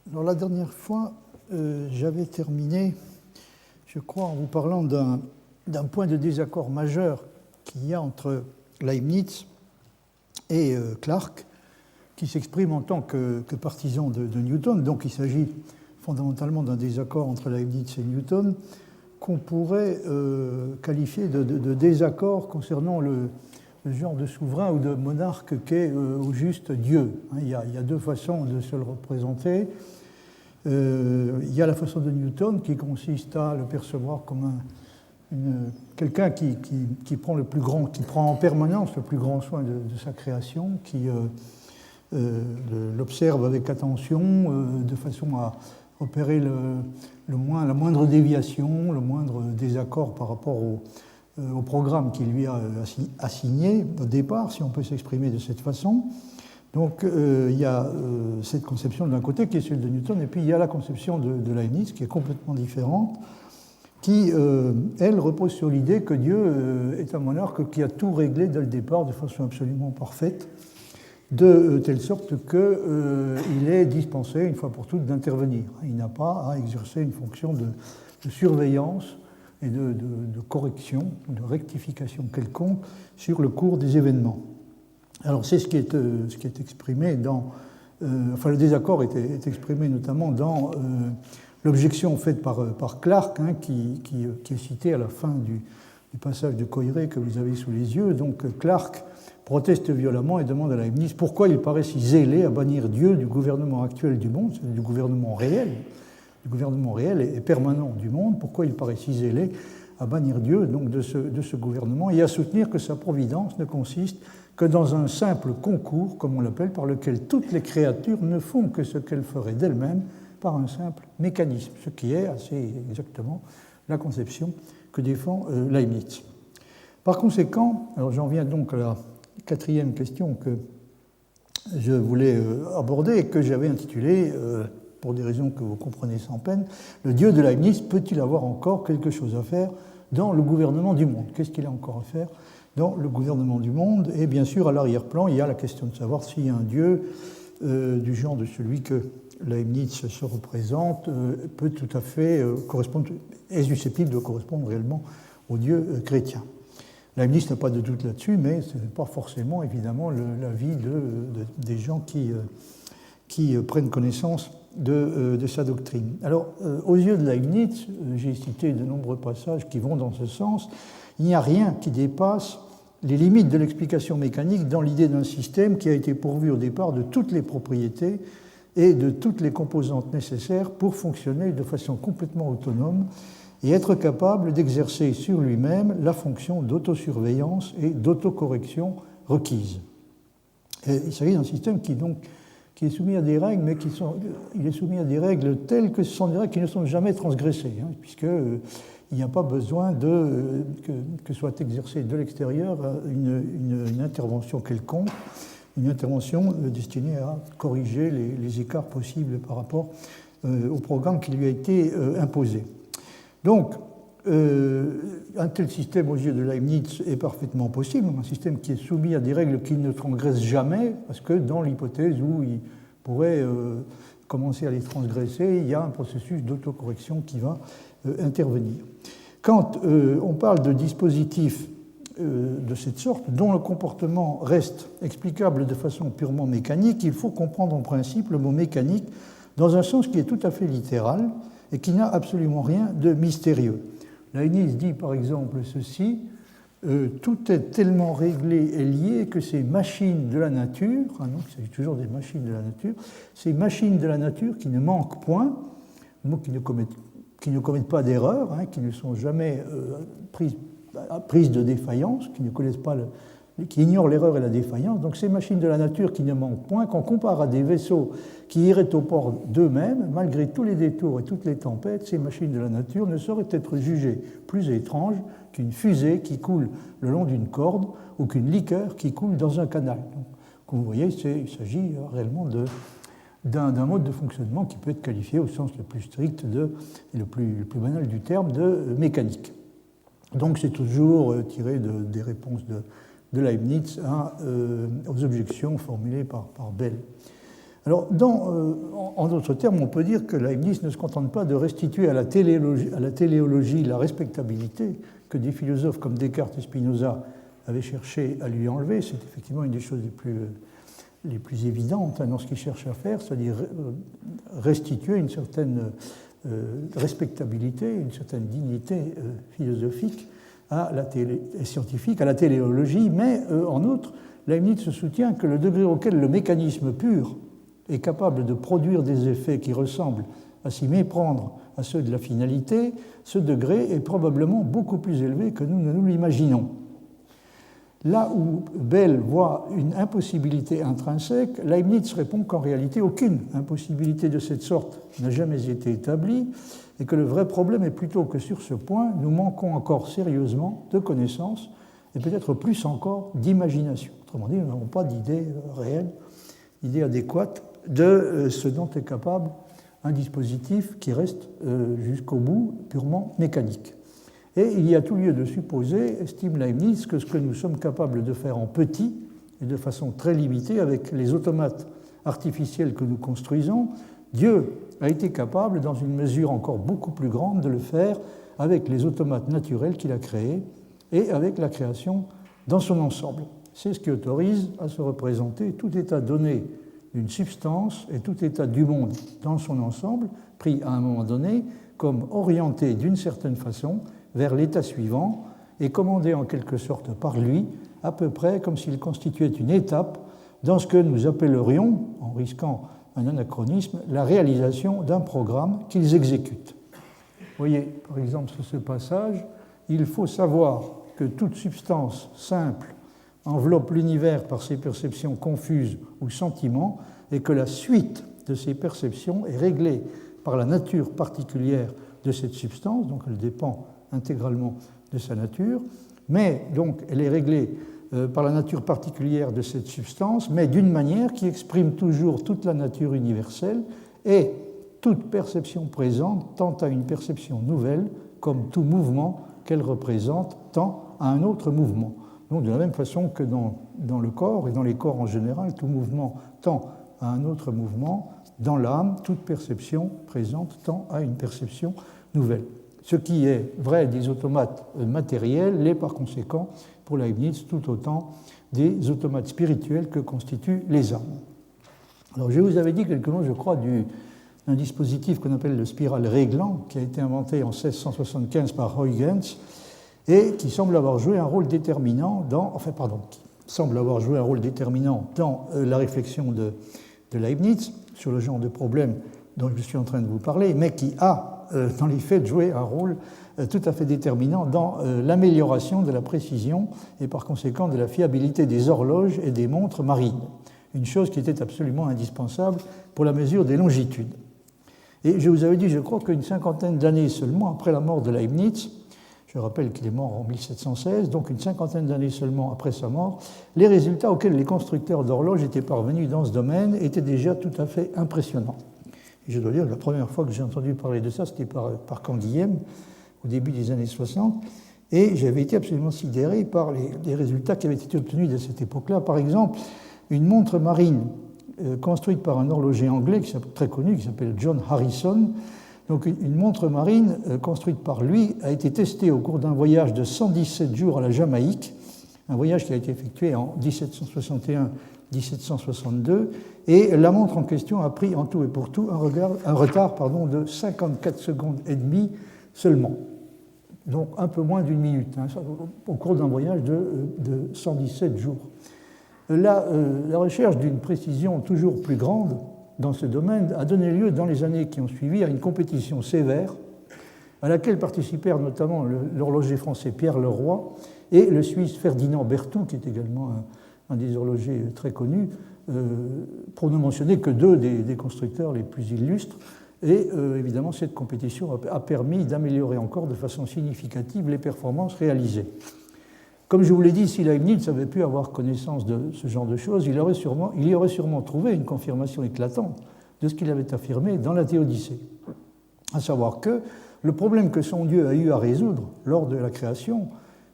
Alors la dernière fois, j'avais terminé, je crois, en vous parlant d'un point de désaccord majeur qu'il y a entre Leibniz et Clarke, qui s'exprime en tant que partisan de Newton. Donc il s'agit fondamentalement d'un désaccord entre Leibniz et Newton, qu'on pourrait qualifier de désaccord concernant le genre de souverain ou de monarque qu'est au juste Dieu. Il y a deux façons de se le représenter. Il y a la façon de Newton qui consiste à le percevoir comme quelqu'un qui prend le plus grand, qui prend en permanence le plus grand soin de sa création, qui l'observe avec attention, de façon à repérer la moindre déviation, le moindre désaccord par rapport au programme qu'il lui a assigné au départ, si on peut s'exprimer de cette façon. Donc il y a cette conception d'un côté qui est celle de Newton, et puis il y a la conception de Leibniz qui est complètement différente, qui, elle, repose sur l'idée que Dieu est un monarque qui a tout réglé dès le départ de façon absolument parfaite, de telle sorte qu'il est dispensé, une fois pour toutes, d'intervenir. Il n'a pas à exercer une fonction de surveillance et de correction, de rectification quelconque sur le cours des événements. Alors c'est ce qui est exprimé dans... le désaccord est exprimé notamment dans l'objection faite par Clarke, qui est citée à la fin du passage de Coiré que vous avez sous les yeux. Donc Clarke proteste violemment et demande à Leibniz pourquoi il paraît si zélé à bannir Dieu du gouvernement actuel du monde, du gouvernement réel et permanent du monde, pourquoi il paraît si zélé à bannir Dieu donc de ce gouvernement et à soutenir que sa providence ne consiste que dans un simple concours, comme on l'appelle, par lequel toutes les créatures ne font que ce qu'elles feraient d'elles-mêmes par un simple mécanisme, ce qui est assez exactement la conception que défend Leibniz. Par conséquent, alors j'en viens donc à la quatrième question que je voulais aborder et que j'avais intitulée, pour des raisons que vous comprenez sans peine, le Dieu de Leibniz peut-il avoir encore quelque chose à faire dans le gouvernement du monde? Qu'est-ce qu'il a encore à faire dans le gouvernement du monde? Et bien sûr, à l'arrière-plan, il y a la question de savoir si un Dieu du genre de celui que Leibniz se représente peut tout à fait correspondre, est susceptible de correspondre réellement au Dieu chrétien. Leibniz n'a pas de doute là-dessus, mais ce n'est pas forcément, évidemment, l'avis des gens qui prennent connaissance de sa doctrine. Alors, aux yeux de Leibniz, j'ai cité de nombreux passages qui vont dans ce sens, il n'y a rien qui dépasse les limites de l'explication mécanique dans l'idée d'un système qui a été pourvu au départ de toutes les propriétés et de toutes les composantes nécessaires pour fonctionner de façon complètement autonome et être capable d'exercer sur lui-même la fonction d'autosurveillance et d'autocorrection requise. Et il s'agit d'un système qui est soumis à des règles, mais il est soumis à des règles telles que ce sont des règles qui ne sont jamais transgressées, puisqu'il n'y a pas besoin que soit exercée de l'extérieur une intervention quelconque, une intervention destinée à corriger les écarts possibles par rapport au programme qui lui a été imposé. Donc, un tel système aux yeux de Leibniz est parfaitement possible, un système qui est soumis à des règles qui ne transgressent jamais, parce que dans l'hypothèse où il pourrait commencer à les transgresser, il y a un processus d'autocorrection qui va intervenir. Quand on parle de dispositifs de cette sorte, dont le comportement reste explicable de façon purement mécanique, il faut comprendre en principe le mot mécanique dans un sens qui est tout à fait littéral et qui n'a absolument rien de mystérieux. Leibniz dit par exemple ceci, tout est tellement réglé et lié que ces machines de la nature, donc c'est toujours des machines de la nature, ces machines de la nature qui ne manquent point, qui ne commettent pas d'erreur, qui ne sont jamais prises de défaillance, qui ignorent l'erreur et la défaillance. Donc ces machines de la nature qui ne manquent point, qu'on compare à des vaisseaux qui iraient au port d'eux-mêmes, malgré tous les détours et toutes les tempêtes, ces machines de la nature ne sauraient être jugées plus étranges qu'une fusée qui coule le long d'une corde ou qu'une liqueur qui coule dans un canal. Donc, comme vous voyez, il s'agit réellement d'un mode de fonctionnement qui peut être qualifié au sens le plus strict et le plus banal du terme de mécanique. Donc c'est toujours tiré des réponses de Leibniz aux objections formulées par Bell. Alors, en d'autres termes, on peut dire que Leibniz ne se contente pas de restituer à la téléologie la respectabilité que des philosophes comme Descartes et Spinoza avaient cherché à lui enlever. C'est effectivement une des choses les plus évidentes dans ce qu'il cherche à faire, c'est-à-dire restituer une certaine respectabilité, une certaine dignité philosophique et scientifique à la téléologie, mais en outre, Leibniz se soutient que le degré auquel le mécanisme pur est capable de produire des effets qui ressemblent à s'y méprendre à ceux de la finalité, ce degré est probablement beaucoup plus élevé que nous ne nous l'imaginons. Là où Bell voit une impossibilité intrinsèque, Leibniz répond qu'en réalité, aucune impossibilité de cette sorte n'a jamais été établie et que le vrai problème est plutôt que sur ce point, nous manquons encore sérieusement de connaissances et peut-être plus encore d'imagination. Autrement dit, nous n'avons pas d'idée réelle, d'idée adéquate de ce dont est capable un dispositif qui reste jusqu'au bout purement mécanique. Et il y a tout lieu de supposer, estime Leibniz, que ce que nous sommes capables de faire en petit et de façon très limitée avec les automates artificiels que nous construisons, Dieu a été capable, dans une mesure encore beaucoup plus grande, de le faire avec les automates naturels qu'il a créés et avec la création dans son ensemble. C'est ce qui autorise à se représenter tout état donné d'une substance et tout état du monde dans son ensemble, pris à un moment donné comme orienté d'une certaine façon vers l'état suivant et commandé en quelque sorte par lui, à peu près comme s'il constituait une étape dans ce que nous appellerions, en risquant un anachronisme, la réalisation d'un programme qu'ils exécutent. Vous voyez, par exemple, sur ce passage, il faut savoir que toute substance simple enveloppe l'univers par ses perceptions confuses ou sentiments et que la suite de ces perceptions est réglée par la nature particulière de cette substance, donc elle dépend intégralement de sa nature, mais donc elle est réglée par la nature particulière de cette substance, mais d'une manière qui exprime toujours toute la nature universelle et toute perception présente tend à une perception nouvelle, comme tout mouvement qu'elle représente tend à un autre mouvement. Donc de la même façon que dans le corps et dans les corps en général, tout mouvement tend à un autre mouvement, dans l'âme, toute perception présente tend à une perception nouvelle. Ce qui est vrai des automates matériels l'est par conséquent pour Leibniz tout autant des automates spirituels que constituent les âmes. Alors je vous avais dit quelque chose, je crois, d'un dispositif qu'on appelle le spiral réglant, qui a été inventé en 1675 par Huygens et qui semble avoir joué un rôle déterminant dans la réflexion de Leibniz sur le genre de problème dont je suis en train de vous parler, mais qui a dans les faits, jouer un rôle tout à fait déterminant dans l'amélioration de la précision et par conséquent de la fiabilité des horloges et des montres marines, une chose qui était absolument indispensable pour la mesure des longitudes. Et je vous avais dit, je crois qu'une cinquantaine d'années seulement après la mort de Leibniz, je rappelle qu'il est mort en 1716, donc une cinquantaine d'années seulement après sa mort, les résultats auxquels les constructeurs d'horloges étaient parvenus dans ce domaine étaient déjà tout à fait impressionnants. Et je dois dire que la première fois que j'ai entendu parler de ça, c'était par Canguilhem, au début des années 60, et j'avais été absolument sidéré par les résultats qui avaient été obtenus à cette époque-là. Par exemple, une montre marine construite par un horloger anglais très connu, qui s'appelle John Harrison. Donc une montre marine construite par lui a été testée au cours d'un voyage de 117 jours à la Jamaïque, un voyage qui a été effectué en 1761-1762, et la montre en question a pris en tout et pour tout un retard de 54 secondes et demie seulement, donc un peu moins d'une minute, au cours d'un voyage de 117 jours. La recherche d'une précision toujours plus grande dans ce domaine a donné lieu dans les années qui ont suivi à une compétition sévère à laquelle participèrent notamment l'horloger français Pierre Leroy et le Suisse Ferdinand Berthoud, qui est également un des horlogers très connus, pour ne mentionner que deux des constructeurs les plus illustres. Et évidemment, cette compétition a permis d'améliorer encore de façon significative les performances réalisées. Comme je vous l'ai dit, si Leibniz avait pu avoir connaissance de ce genre de choses, il y aurait sûrement trouvé une confirmation éclatante de ce qu'il avait affirmé dans la Théodicée, à savoir que le problème que son Dieu a eu à résoudre lors de la création,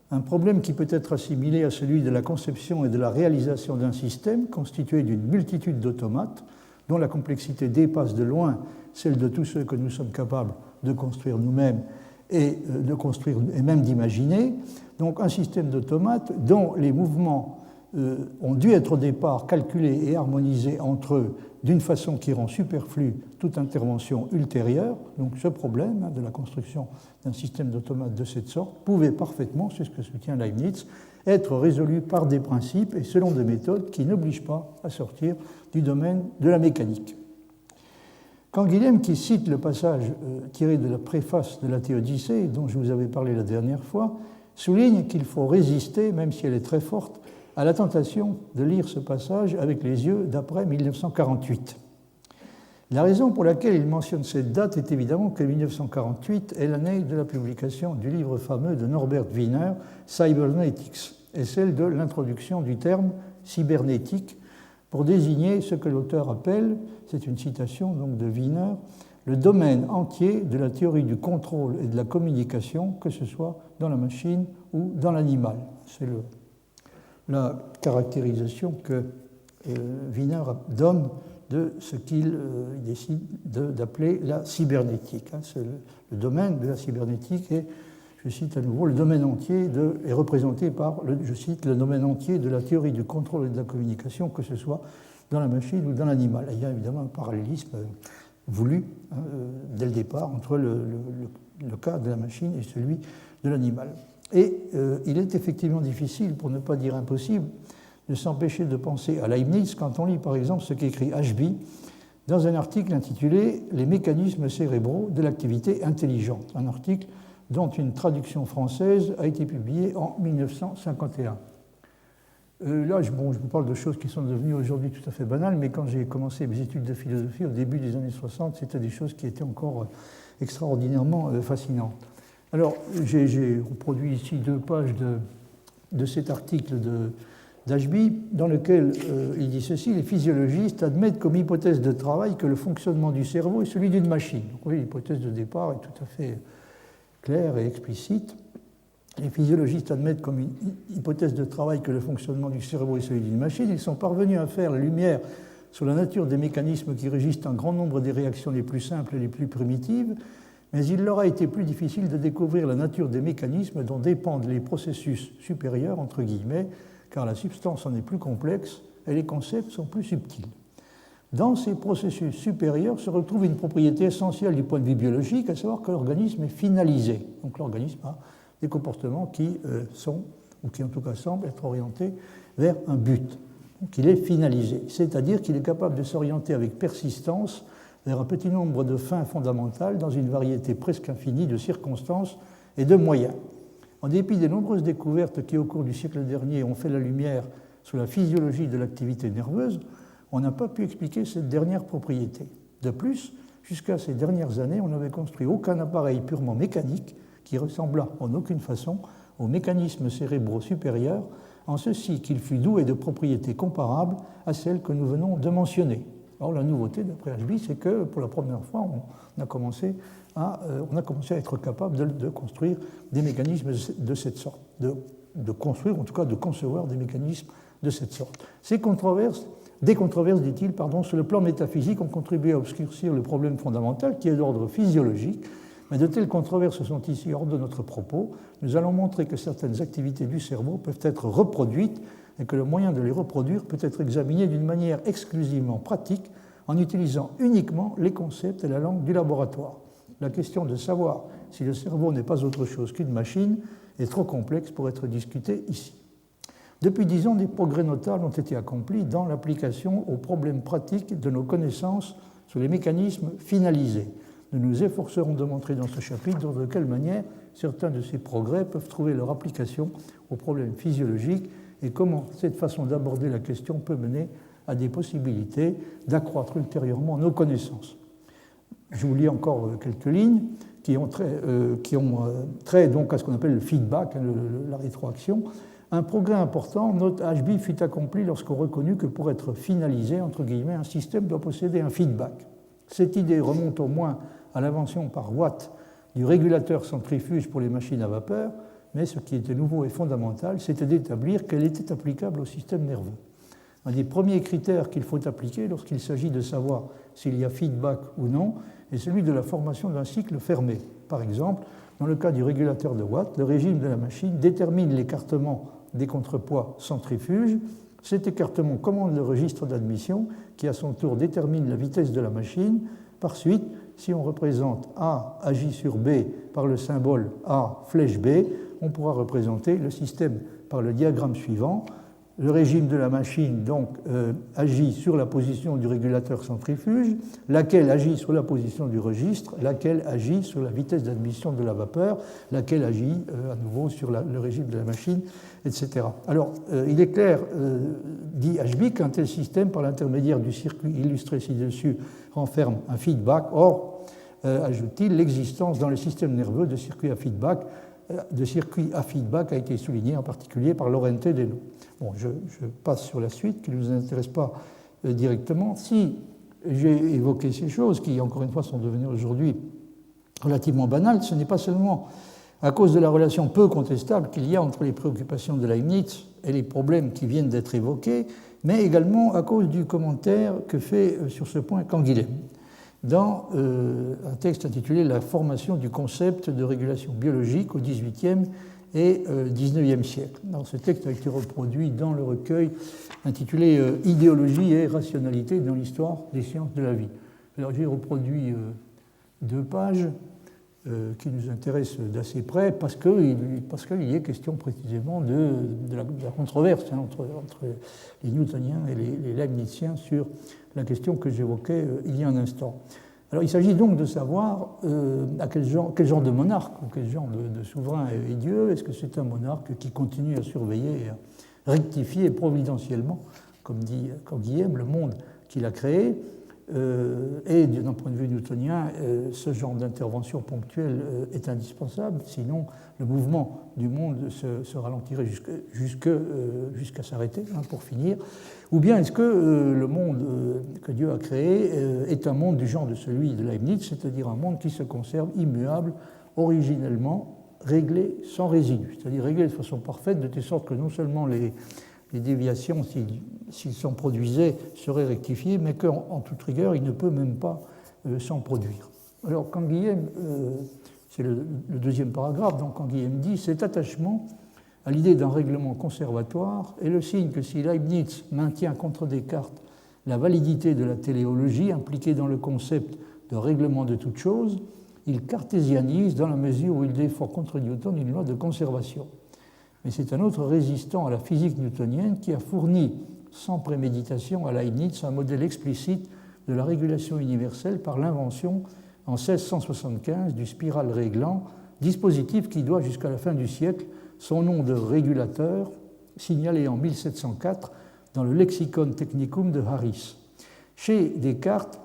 un problème qui peut être assimilé à celui de la conception et de la réalisation d'un système constitué d'une multitude d'automates, dont la complexité dépasse de loin celle de tous ceux que nous sommes capables de construire nous-mêmes et de construire et même d'imaginer. Donc un système d'automates dont les mouvements ont dû être au départ calculés et harmonisés entre eux d'une façon qui rend superflue toute intervention ultérieure. Donc ce problème de la construction d'un système d'automates de cette sorte pouvait parfaitement, c'est ce que soutient Leibniz, être résolu par des principes et selon des méthodes qui n'obligent pas à sortir du domaine de la mécanique. Canguilhem, qui cite le passage tiré de la préface de la Théodicée, dont je vous avais parlé la dernière fois, souligne qu'il faut résister, même si elle est très forte, à la tentation de lire ce passage avec les yeux d'après 1948. La raison pour laquelle il mentionne cette date est évidemment que 1948 est l'année de la publication du livre fameux de Norbert Wiener, Cybernetics, et celle de l'introduction du terme cybernétique pour désigner ce que l'auteur appelle, c'est une citation donc de Wiener, le domaine entier de la théorie du contrôle et de la communication, que ce soit dans la machine ou dans l'animal. C'est la caractérisation que Wiener donne de ce qu'il décide d'appeler la cybernétique. Le domaine de la cybernétique est, je cite à nouveau, le domaine entier est représenté par, je cite, le domaine entier de la théorie du contrôle et de la communication, que ce soit dans la machine ou dans l'animal. Il y a évidemment un parallélisme voulu dès le départ entre le cas de la machine et celui de l'animal. Et il est effectivement difficile, pour ne pas dire impossible, de s'empêcher de penser à Leibniz quand on lit par exemple ce qu'écrit Ashby dans un article intitulé « Les mécanismes cérébraux de l'activité intelligente », un article dont une traduction française a été publiée en 1951. Là, je vous parle de choses qui sont devenues aujourd'hui tout à fait banales, mais quand j'ai commencé mes études de philosophie au début des années 60, c'était des choses qui étaient encore extraordinairement fascinantes. Alors, j'ai reproduit ici 2 pages de cet article d'Ashby, dans lequel il dit ceci: les physiologistes admettent comme hypothèse de travail que le fonctionnement du cerveau est celui d'une machine. Donc, oui, l'hypothèse de départ est tout à fait claire et explicite. Les physiologistes admettent comme une hypothèse de travail que le fonctionnement du cerveau est celui d'une machine. Ils sont parvenus à faire la lumière sur la nature des mécanismes qui régissent un grand nombre des réactions les plus simples et les plus primitives, mais il leur a été plus difficile de découvrir la nature des mécanismes dont dépendent les processus supérieurs, entre guillemets, car la substance en est plus complexe et les concepts sont plus subtils. Dans ces processus supérieurs se retrouve une propriété essentielle du point de vue biologique, à savoir que l'organisme est finalisé. Donc l'organisme a des comportements qui sont, ou qui en tout cas semblent être orientés vers un but. Donc il est finalisé, c'est-à-dire qu'il est capable de s'orienter avec persistance vers un petit nombre de fins fondamentales dans une variété presque infinie de circonstances et de moyens. En dépit des nombreuses découvertes qui, au cours du siècle dernier, ont fait la lumière sur la physiologie de l'activité nerveuse, on n'a pas pu expliquer cette dernière propriété. De plus, jusqu'à ces dernières années, on n'avait construit aucun appareil purement mécanique qui ressemblât en aucune façon aux mécanismes cérébraux supérieurs, en ceci qu'il fût doué de propriétés comparables à celles que nous venons de mentionner. Alors la nouveauté, d'après Ashby, c'est que pour la première fois, on a commencé à être capable de construire des mécanismes de cette sorte, de construire, en tout cas de concevoir des mécanismes de cette sorte. Des controverses, dit-il, sur le plan métaphysique ont contribué à obscurcir le problème fondamental qui est d'ordre physiologique, mais de telles controverses sont ici hors de notre propos. Nous allons montrer que certaines activités du cerveau peuvent être reproduites et que le moyen de les reproduire peut être examiné d'une manière exclusivement pratique en utilisant uniquement les concepts et la langue du laboratoire. La question de savoir si le cerveau n'est pas autre chose qu'une machine est trop complexe pour être discutée ici. Depuis 10 ans, des progrès notables ont été accomplis dans l'application aux problèmes pratiques de nos connaissances sur les mécanismes finalisés. Nous nous efforcerons de montrer dans ce chapitre de quelle manière certains de ces progrès peuvent trouver leur application aux problèmes physiologiques et comment cette façon d'aborder la question peut mener à des possibilités d'accroître ultérieurement nos connaissances. Je vous lis encore quelques lignes qui ont trait donc à ce qu'on appelle le feedback, la rétroaction. Un progrès important, note Ashby, fut accompli lorsqu'on reconnut que pour être finalisé, entre guillemets, un système doit posséder un feedback. Cette idée remonte au moins à l'invention par Watt du régulateur centrifuge pour les machines à vapeur, mais ce qui était nouveau et fondamental, c'était d'établir qu'elle était applicable au système nerveux. Un des premiers critères qu'il faut appliquer lorsqu'il s'agit de savoir s'il y a feedback ou non est celui de la formation d'un cycle fermé. Par exemple, dans le cas du régulateur de Watt, le régime de la machine détermine l'écartement des contrepoids centrifuges. Cet écartement commande le registre d'admission qui, à son tour, détermine la vitesse de la machine. Par suite, si on représente A agit sur B par le symbole A flèche B, on pourra représenter le système par le diagramme suivant. Le régime de la machine donc agit sur la position du régulateur centrifuge, laquelle agit sur la position du registre, laquelle agit sur la vitesse d'admission de la vapeur, laquelle agit à nouveau sur le régime de la machine, etc. Alors, il est clair, dit Ashby, qu'un tel système, par l'intermédiaire du circuit illustré ci-dessus, renferme un feedback. Or, ajoute-t-il, l'existence dans le système nerveux de circuits à feedback a été soulignée en particulier par Lorente Deno. Bon, je passe sur la suite, qui ne nous intéresse pas directement. Si j'ai évoqué ces choses, qui encore une fois sont devenues aujourd'hui relativement banales, ce n'est pas seulement à cause de la relation peu contestable qu'il y a entre les préoccupations de Leibniz et les problèmes qui viennent d'être évoqués, mais également à cause du commentaire que fait sur ce point Canguilhem dans un texte intitulé « La formation du concept de régulation biologique au XVIIIe et XIXe siècle ». Ce texte a été reproduit dans le recueil intitulé « Idéologie et rationalité dans l'histoire des sciences de la vie ». Alors j'ai reproduit 2 pages qui nous intéressent d'assez près parce qu'il y est question précisément de la controverse entre les newtoniens et les leibniziens sur la question que j'évoquais il y a un instant. Alors il s'agit donc de savoir quel genre de monarque ou quel genre de souverain est Dieu. Est-ce que c'est un monarque qui continue à surveiller et à rectifier providentiellement, comme dit Canguilhem, le monde qu'il a créé? Et d'un point de vue newtonien, ce genre d'intervention ponctuelle est indispensable, sinon le mouvement du monde se ralentirait jusqu'à s'arrêter, pour finir. Ou bien est-ce que le monde que Dieu a créé est un monde du genre de celui de Leibniz, c'est-à-dire un monde qui se conserve immuable, originellement réglé sans résidu, c'est-à-dire réglé de façon parfaite, de telle sorte que non seulement les déviations, s'ils s'en produisaient, seraient rectifiées, mais qu'en toute rigueur, il ne peut même pas s'en produire. Alors, Canguilhem, c'est le 2e paragraphe, donc Canguilhem dit « Cet attachement à l'idée d'un règlement conservatoire est le signe que si Leibniz maintient contre Descartes la validité de la téléologie impliquée dans le concept de règlement de toute chose, il cartésianise dans la mesure où il défend contre Newton une loi de conservation. Mais c'est un autre résistant à la physique newtonienne qui a fourni, sans préméditation, à Leibniz un modèle explicite de la régulation universelle par l'invention, en 1675, du spiral réglant, dispositif qui doit, jusqu'à la fin du siècle, son nom de régulateur, signalé en 1704 dans le Lexicon Technicum de Harris. Chez Descartes,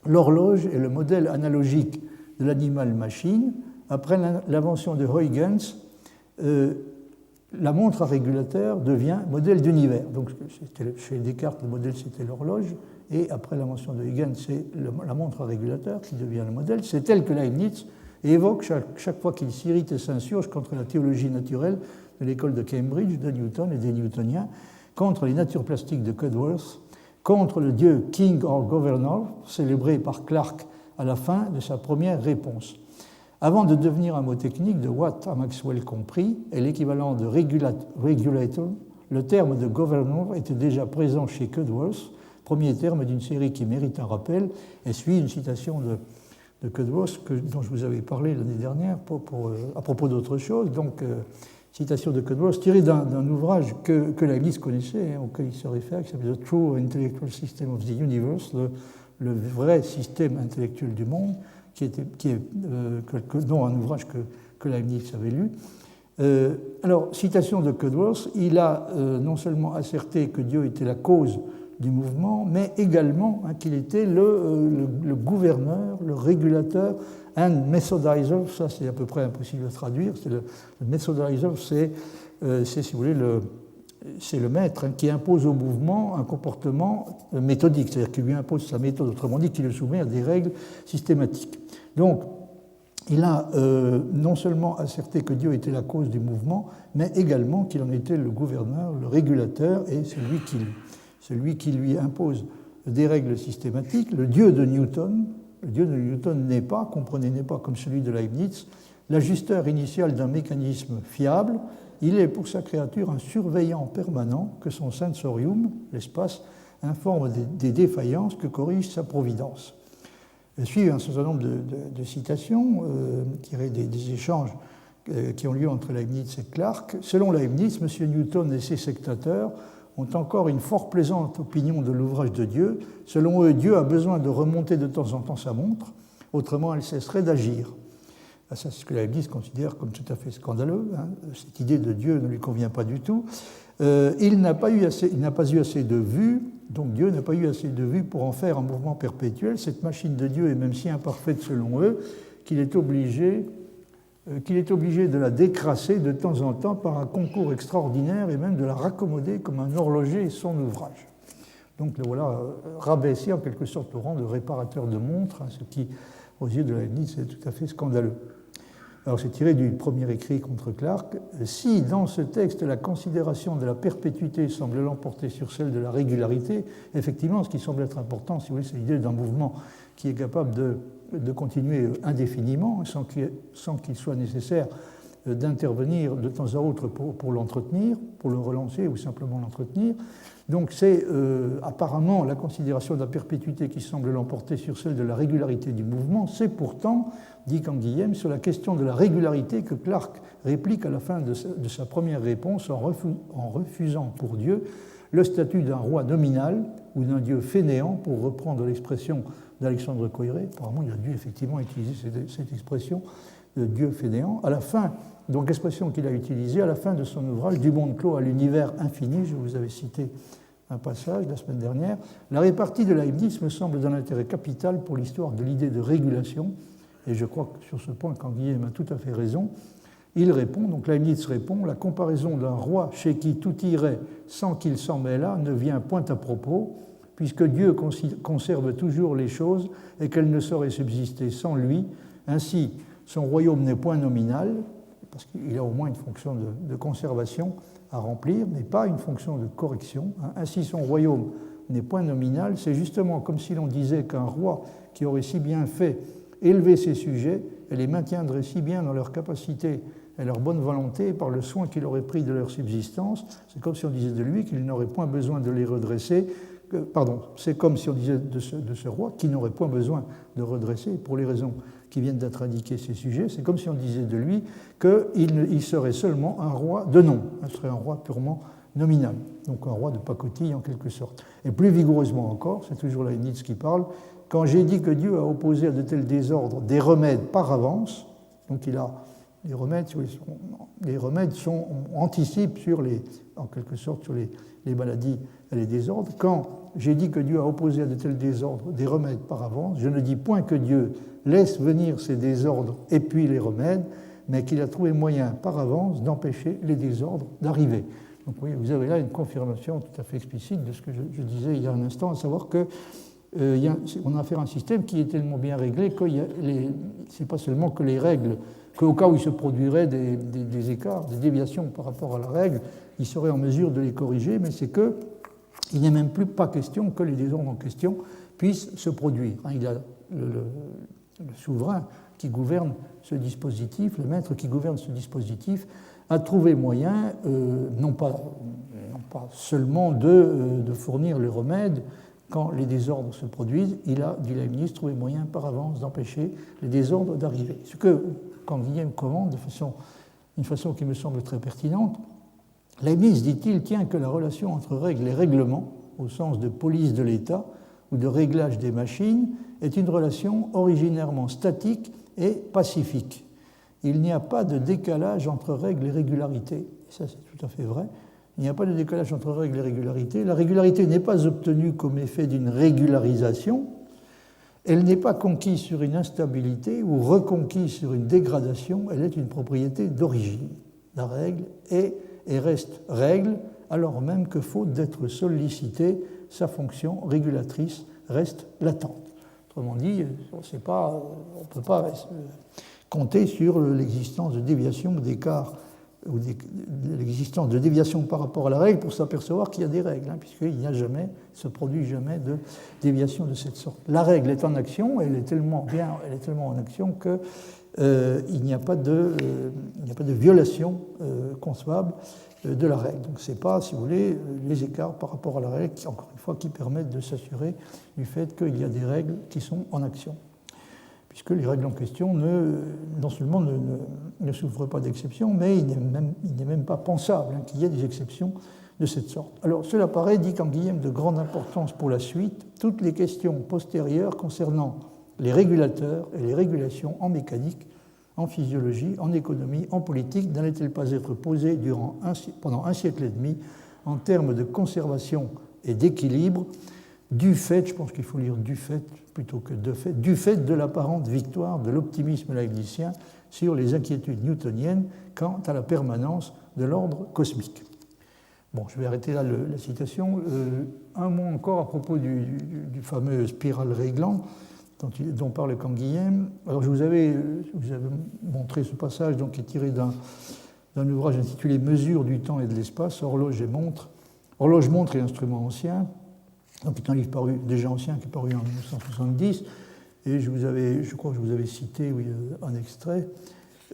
l'horloge est le modèle analogique de l'animal-machine. Après l'invention de Huygens, la montre à régulateur devient modèle d'univers. Donc, chez Descartes, le modèle, c'était l'horloge, et après l'invention de Huygens, c'est la montre à régulateur qui devient le modèle. C'est elle que Leibniz évoque chaque fois qu'il s'irrite et s'insurge contre la théologie naturelle de l'école de Cambridge, de Newton et des Newtoniens, contre les natures plastiques de Cudworth, contre le dieu King or Governor, célébré par Clarke à la fin de sa première réponse. Avant de devenir un mot technique de Watt à Maxwell compris, et l'équivalent de regulator, le terme de governor était déjà présent chez Cudworth, premier terme d'une série qui mérite un rappel, et suit une citation de Cudworth dont je vous avais parlé l'année dernière à propos d'autre chose. Donc, citation de Cudworth tirée d'un ouvrage que Leibniz connaissait, auquel il se réfère, qui s'appelle The True Intellectual System of the Universe, le vrai système intellectuel du monde, dont un ouvrage que Leibniz avait lu. Alors, citation de Cudworth, il a non seulement asserté que Dieu était la cause du mouvement, mais également qu'il était le gouverneur, le régulateur, un methodizer, ça c'est à peu près impossible à traduire, le methodizer, c'est, si vous voulez, c'est le maître qui impose au mouvement un comportement méthodique, c'est-à-dire qui lui impose sa méthode, autrement dit, qui le soumet à des règles systématiques. Donc, il a non seulement asserté que Dieu était la cause du mouvement, mais également qu'il en était le gouverneur, le régulateur, et celui celui qui lui impose des règles systématiques. Le Dieu de Newton n'est pas, comprenez, n'est pas comme celui de Leibniz, l'ajusteur initial d'un mécanisme fiable. Il est pour sa créature un surveillant permanent que son sensorium, l'espace, informe des défaillances que corrige sa providence. Suivent un certain nombre de citations tirées des échanges qui ont lieu entre Leibniz et Clarke. Selon Leibniz, M. Newton et ses sectateurs ont encore une fort plaisante opinion de l'ouvrage de Dieu. Selon eux, Dieu a besoin de remonter de temps en temps sa montre, autrement elle cesserait d'agir. Ça, c'est ce que Leibniz considère comme tout à fait scandaleux. Cette idée de Dieu ne lui convient pas du tout. Il n'a pas eu assez de vues, donc Dieu n'a pas eu assez de vues pour en faire un mouvement perpétuel. Cette machine de Dieu est même si imparfaite selon eux qu'il est obligé de la décrasser de temps en temps par un concours extraordinaire et même de la raccommoder comme un horloger et son ouvrage. Donc le voilà rabaissé en quelque sorte au rang de réparateur de montres, ce qui, aux yeux de Leibniz, est tout à fait scandaleux. Alors c'est tiré du premier écrit contre Clarke. Si dans ce texte la considération de la perpétuité semble l'emporter sur celle de la régularité, effectivement ce qui semble être important, si vous voulez, c'est l'idée d'un mouvement qui est capable de continuer indéfiniment sans qu'il soit nécessaire d'intervenir de temps à autre pour l'entretenir, pour le relancer ou simplement l'entretenir. Donc c'est apparemment la considération de la perpétuité qui semble l'emporter sur celle de la régularité du mouvement. C'est pourtant, dit Canguilhem, sur la question de la régularité que Clarke réplique à la fin de sa première réponse en refusant pour Dieu le statut d'un roi nominal ou d'un dieu fainéant, pour reprendre l'expression d'Alexandre Coiré. Apparemment, il a dû effectivement utiliser cette expression de dieu fainéant. À la fin, donc l'expression qu'il a utilisée à la fin de son ouvrage « Du monde clos à l'univers infini », je vous avais cité un passage la semaine dernière, la répartie de Leibniz me semble d'un intérêt capital pour l'histoire de l'idée de régulation, et je crois que sur ce point, Canguilhem a tout à fait raison. Il répond, donc Leibniz répond, la comparaison d'un roi chez qui tout irait sans qu'il s'en mêlât ne vient point à propos, puisque Dieu conserve toujours les choses et qu'elles ne sauraient subsister sans lui. Ainsi, son royaume n'est point nominal, parce qu'il a au moins une fonction de conservation à remplir, mais pas une fonction de correction. Ainsi, son royaume n'est point nominal. C'est justement comme si l'on disait qu'un roi qui aurait si bien fait élever ses sujets et les maintiendrait si bien dans leur capacité et leur bonne volonté par le soin qu'il aurait pris de leur subsistance, c'est comme si on disait de lui qu'il n'aurait point besoin de les redresser. C'est comme si on disait de ce roi qu'il n'aurait point besoin de redresser pour les raisons qui viennent d'être indiquées ces sujets. C'est comme si on disait de lui qu'il serait seulement un roi de nom, il serait un roi purement nominal, donc un roi de pacotille en quelque sorte. Et plus vigoureusement encore, c'est toujours Leibniz qui parle, quand j'ai dit que Dieu a opposé à de tels désordres des remèdes par avance, donc il a les remèdes anticipent en quelque sorte sur les maladies et les désordres. Quand j'ai dit que Dieu a opposé à de tels désordres des remèdes par avance, je ne dis point que Dieu laisse venir ces désordres et puis les remèdes, mais qu'il a trouvé moyen par avance d'empêcher les désordres d'arriver. Donc oui, vous avez là une confirmation tout à fait explicite de ce que je disais il y a un instant, à savoir que on a affaire à un système qui est tellement bien réglé que ce n'est pas seulement que les règles, qu'au cas où il se produirait des écarts, des déviations par rapport à la règle, il serait en mesure de les corriger, mais c'est qu'il n'est même plus pas question que les désordres en question puissent se produire. Il y a le souverain qui gouverne ce dispositif, le maître qui gouverne ce dispositif, a trouvé moyen, non pas seulement de fournir le remède quand les désordres se produisent, il a, dit Leibniz, trouvé moyen par avance d'empêcher les désordres d'arriver. Ce que Canguilhem commande d'une façon qui me semble très pertinente, Leibniz, dit-il, tient que la relation entre règles et règlements, au sens de police de l'État ou de réglage des machines, est une relation originairement statique et pacifique. Il n'y a pas de décalage entre règles et régularité. Et ça, c'est tout à fait vrai. Il n'y a pas de décalage entre règles et régularité. La régularité n'est pas obtenue comme effet d'une régularisation. Elle n'est pas conquise sur une instabilité ou reconquise sur une dégradation. Elle est une propriété d'origine. La règle est et reste règle, alors même que, faute d'être sollicitée, sa fonction régulatrice reste latente. Autrement dit, on ne peut pas compter sur l'existence de déviations ou d'écarts ou de l'existence de déviation par rapport à la règle pour s'apercevoir qu'il y a des règles, puisqu'il n'y a jamais, se produit jamais de déviation de cette sorte. La règle est en action, elle est tellement en action que il n'y a pas de violation concevable de la règle. Donc ce n'est pas, si vous voulez, les écarts par rapport à la règle, qui, encore une fois, qui permettent de s'assurer du fait qu'il y a des règles qui sont en action. Puisque les règles en question non seulement ne souffrent pas d'exception, mais il n'est même pas pensable qu'il y ait des exceptions de cette sorte. Alors cela paraît, dit Canguilhem, de grande importance pour la suite. Toutes les questions postérieures concernant les régulateurs et les régulations en mécanique, en physiologie, en économie, en politique, n'allaient-elles pas être posées pendant un siècle et demi en termes de conservation et d'équilibre, du fait, je pense qu'il faut lire du fait plutôt que de fait, du fait de l'apparente victoire de l'optimisme leibnizien sur les inquiétudes newtoniennes quant à la permanence de l'ordre cosmique. Bon, je vais arrêter là la citation. Un mot encore à propos du fameux spiral réglant dont parle Canguilhem. Alors, je vous avais montré ce passage donc, qui est tiré d'un ouvrage intitulé Mesures du temps et de l'espace, Horloge et montre. Horloge, montre et instruments anciens. Donc, c'est un livre déjà ancien qui est paru en 1970. Et je crois que je vous avais cité un extrait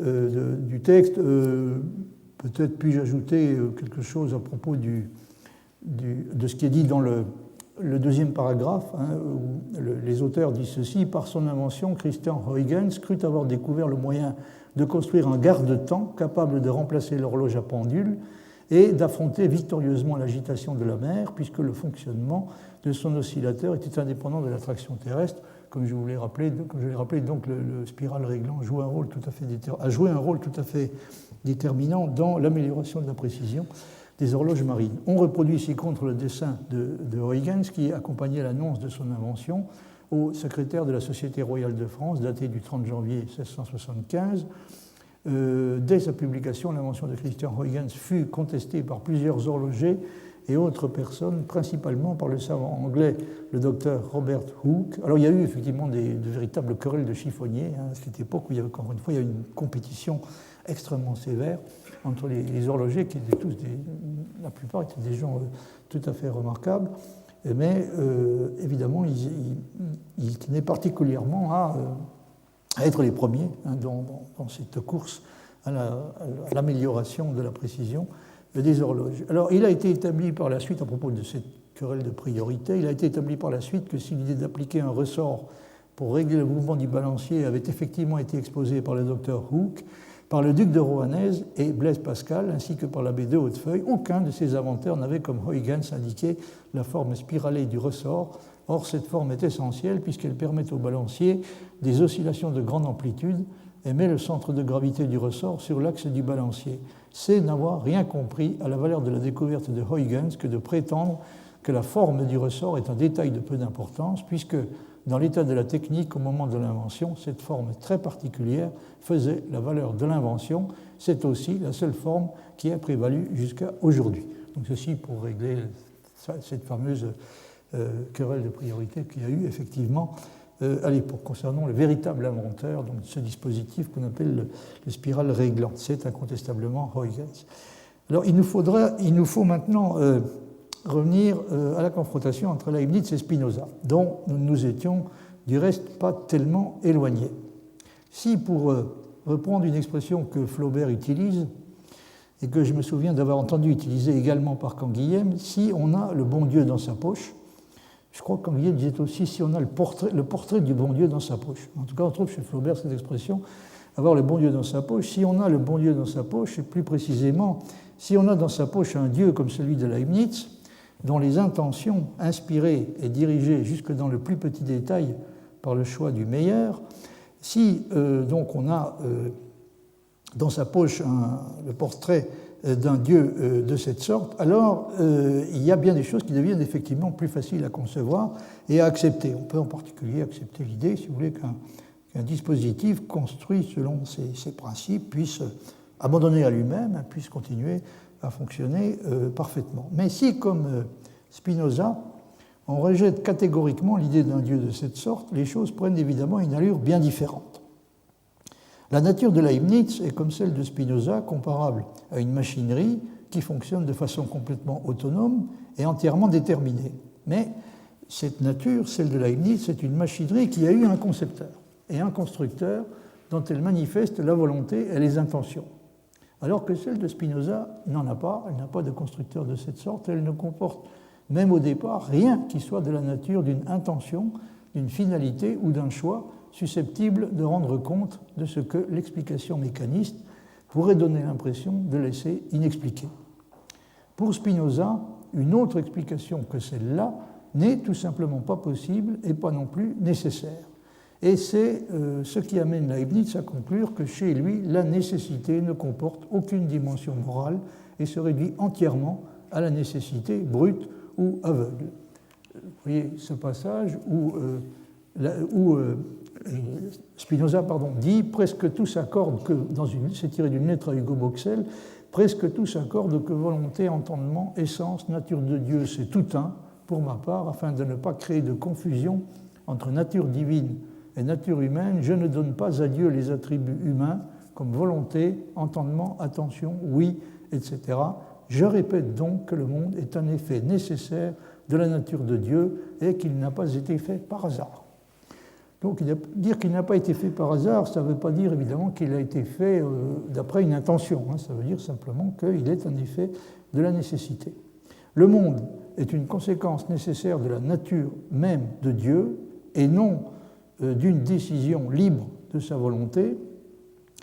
du texte. Peut-être puis-je ajouter quelque chose à propos de ce qui est dit dans le deuxième paragraphe, où les auteurs disent ceci. Par son invention, Christian Huygens crut avoir découvert le moyen de construire un garde-temps capable de remplacer l'horloge à pendule et d'affronter victorieusement l'agitation de la mer, puisque le fonctionnement de son oscillateur était indépendant de l'attraction terrestre. Comme je l'ai rappelé, donc le spiral réglant a joué un rôle tout à fait déterminant dans l'amélioration de la précision des horloges marines. On reproduit ici contre le dessin de Huygens, qui accompagnait l'annonce de son invention au secrétaire de la Société royale de France, daté du 30 janvier 1675. Dès sa publication, l'invention de Christian Huygens fut contestée par plusieurs horlogers et autres personnes, principalement par le savant anglais, le docteur Robert Hooke. Alors il y a eu effectivement de véritables querelles de chiffonniers à cette époque où il y avait, encore une fois, il y a eu une compétition extrêmement sévère entre les horlogers, qui étaient la plupart étaient des gens tout à fait remarquables, mais évidemment ils tenaient particulièrement à être les premiers dans cette course à l'amélioration de la précision des horloges. Alors, il a été établi par la suite, à propos de cette querelle de priorité, il a été établi par la suite que si l'idée d'appliquer un ressort pour régler le mouvement du balancier avait effectivement été exposée par le docteur Hooke, par le duc de Rohanès et Blaise Pascal, ainsi que par l'abbé de Hautefeuille, aucun de ces inventeurs n'avait, comme Huygens, indiqué la forme spiralée du ressort. Or, cette forme est essentielle puisqu'elle permet au balancier des oscillations de grande amplitude et met le centre de gravité du ressort sur l'axe du balancier. C'est n'avoir rien compris à la valeur de la découverte de Huygens que de prétendre que la forme du ressort est un détail de peu d'importance, puisque dans l'état de la technique au moment de l'invention, cette forme très particulière faisait la valeur de l'invention. C'est aussi la seule forme qui a prévalu jusqu'à aujourd'hui. Donc ceci pour régler cette fameuse querelle de priorité qu'il y a eu effectivement à l'époque, concernant le véritable inventeur donc, de ce dispositif qu'on appelle le spiral réglant. C'est incontestablement Huygens. Alors, il nous faut maintenant revenir à la confrontation entre Leibniz et Spinoza, dont nous nous étions du reste pas tellement éloignés. Si, pour reprendre une expression que Flaubert utilise, et que je me souviens d'avoir entendu utiliser également par Canguilhem, si on a le bon Dieu dans sa poche, je crois que Canguilhem disait aussi si on a le portrait du bon Dieu dans sa poche. En tout cas, on trouve chez Flaubert cette expression, avoir le bon Dieu dans sa poche. Si on a le bon Dieu dans sa poche, et plus précisément, si on a dans sa poche un Dieu comme celui de Leibniz, dont les intentions inspirées et dirigées jusque dans le plus petit détail par le choix du meilleur, si donc on a dans sa poche le portrait d'un Dieu de cette sorte, alors il y a bien des choses qui deviennent effectivement plus faciles à concevoir et à accepter. On peut en particulier accepter l'idée, si vous voulez, qu'un dispositif construit selon ces principes puisse, abandonné à lui-même, puisse continuer à fonctionner parfaitement. Mais si, comme Spinoza, on rejette catégoriquement l'idée d'un Dieu de cette sorte, les choses prennent évidemment une allure bien différente. La nature de Leibniz est comme celle de Spinoza, comparable à une machinerie qui fonctionne de façon complètement autonome et entièrement déterminée. Mais cette nature, celle de Leibniz, c'est une machinerie qui a eu un concepteur et un constructeur dont elle manifeste la volonté et les intentions. Alors que celle de Spinoza n'en a pas, elle n'a pas de constructeur de cette sorte, elle ne comporte même au départ rien qui soit de la nature d'une intention, d'une finalité ou d'un choix susceptible de rendre compte de ce que l'explication mécaniste pourrait donner l'impression de laisser inexpliqué. Pour Spinoza, une autre explication que celle-là n'est tout simplement pas possible et pas non plus nécessaire. Et c'est ce qui amène Leibniz à conclure que chez lui, la nécessité ne comporte aucune dimension morale et se réduit entièrement à la nécessité brute ou aveugle. Vous voyez ce passage où Spinoza dit presque tout s'accorde que, c'est tiré d'une lettre à Hugo Boxel, presque tout s'accorde que volonté, entendement, essence, nature de Dieu, c'est tout un, pour ma part, afin de ne pas créer de confusion entre nature divine et nature humaine, je ne donne pas à Dieu les attributs humains comme volonté, entendement, attention, oui, etc. Je répète donc que le monde est un effet nécessaire de la nature de Dieu et qu'il n'a pas été fait par hasard. Donc dire qu'il n'a pas été fait par hasard, ça ne veut pas dire évidemment qu'il a été fait d'après une intention, ça veut dire simplement qu'il est un effet de la nécessité. Le monde est une conséquence nécessaire de la nature même de Dieu et non d'une décision libre de sa volonté,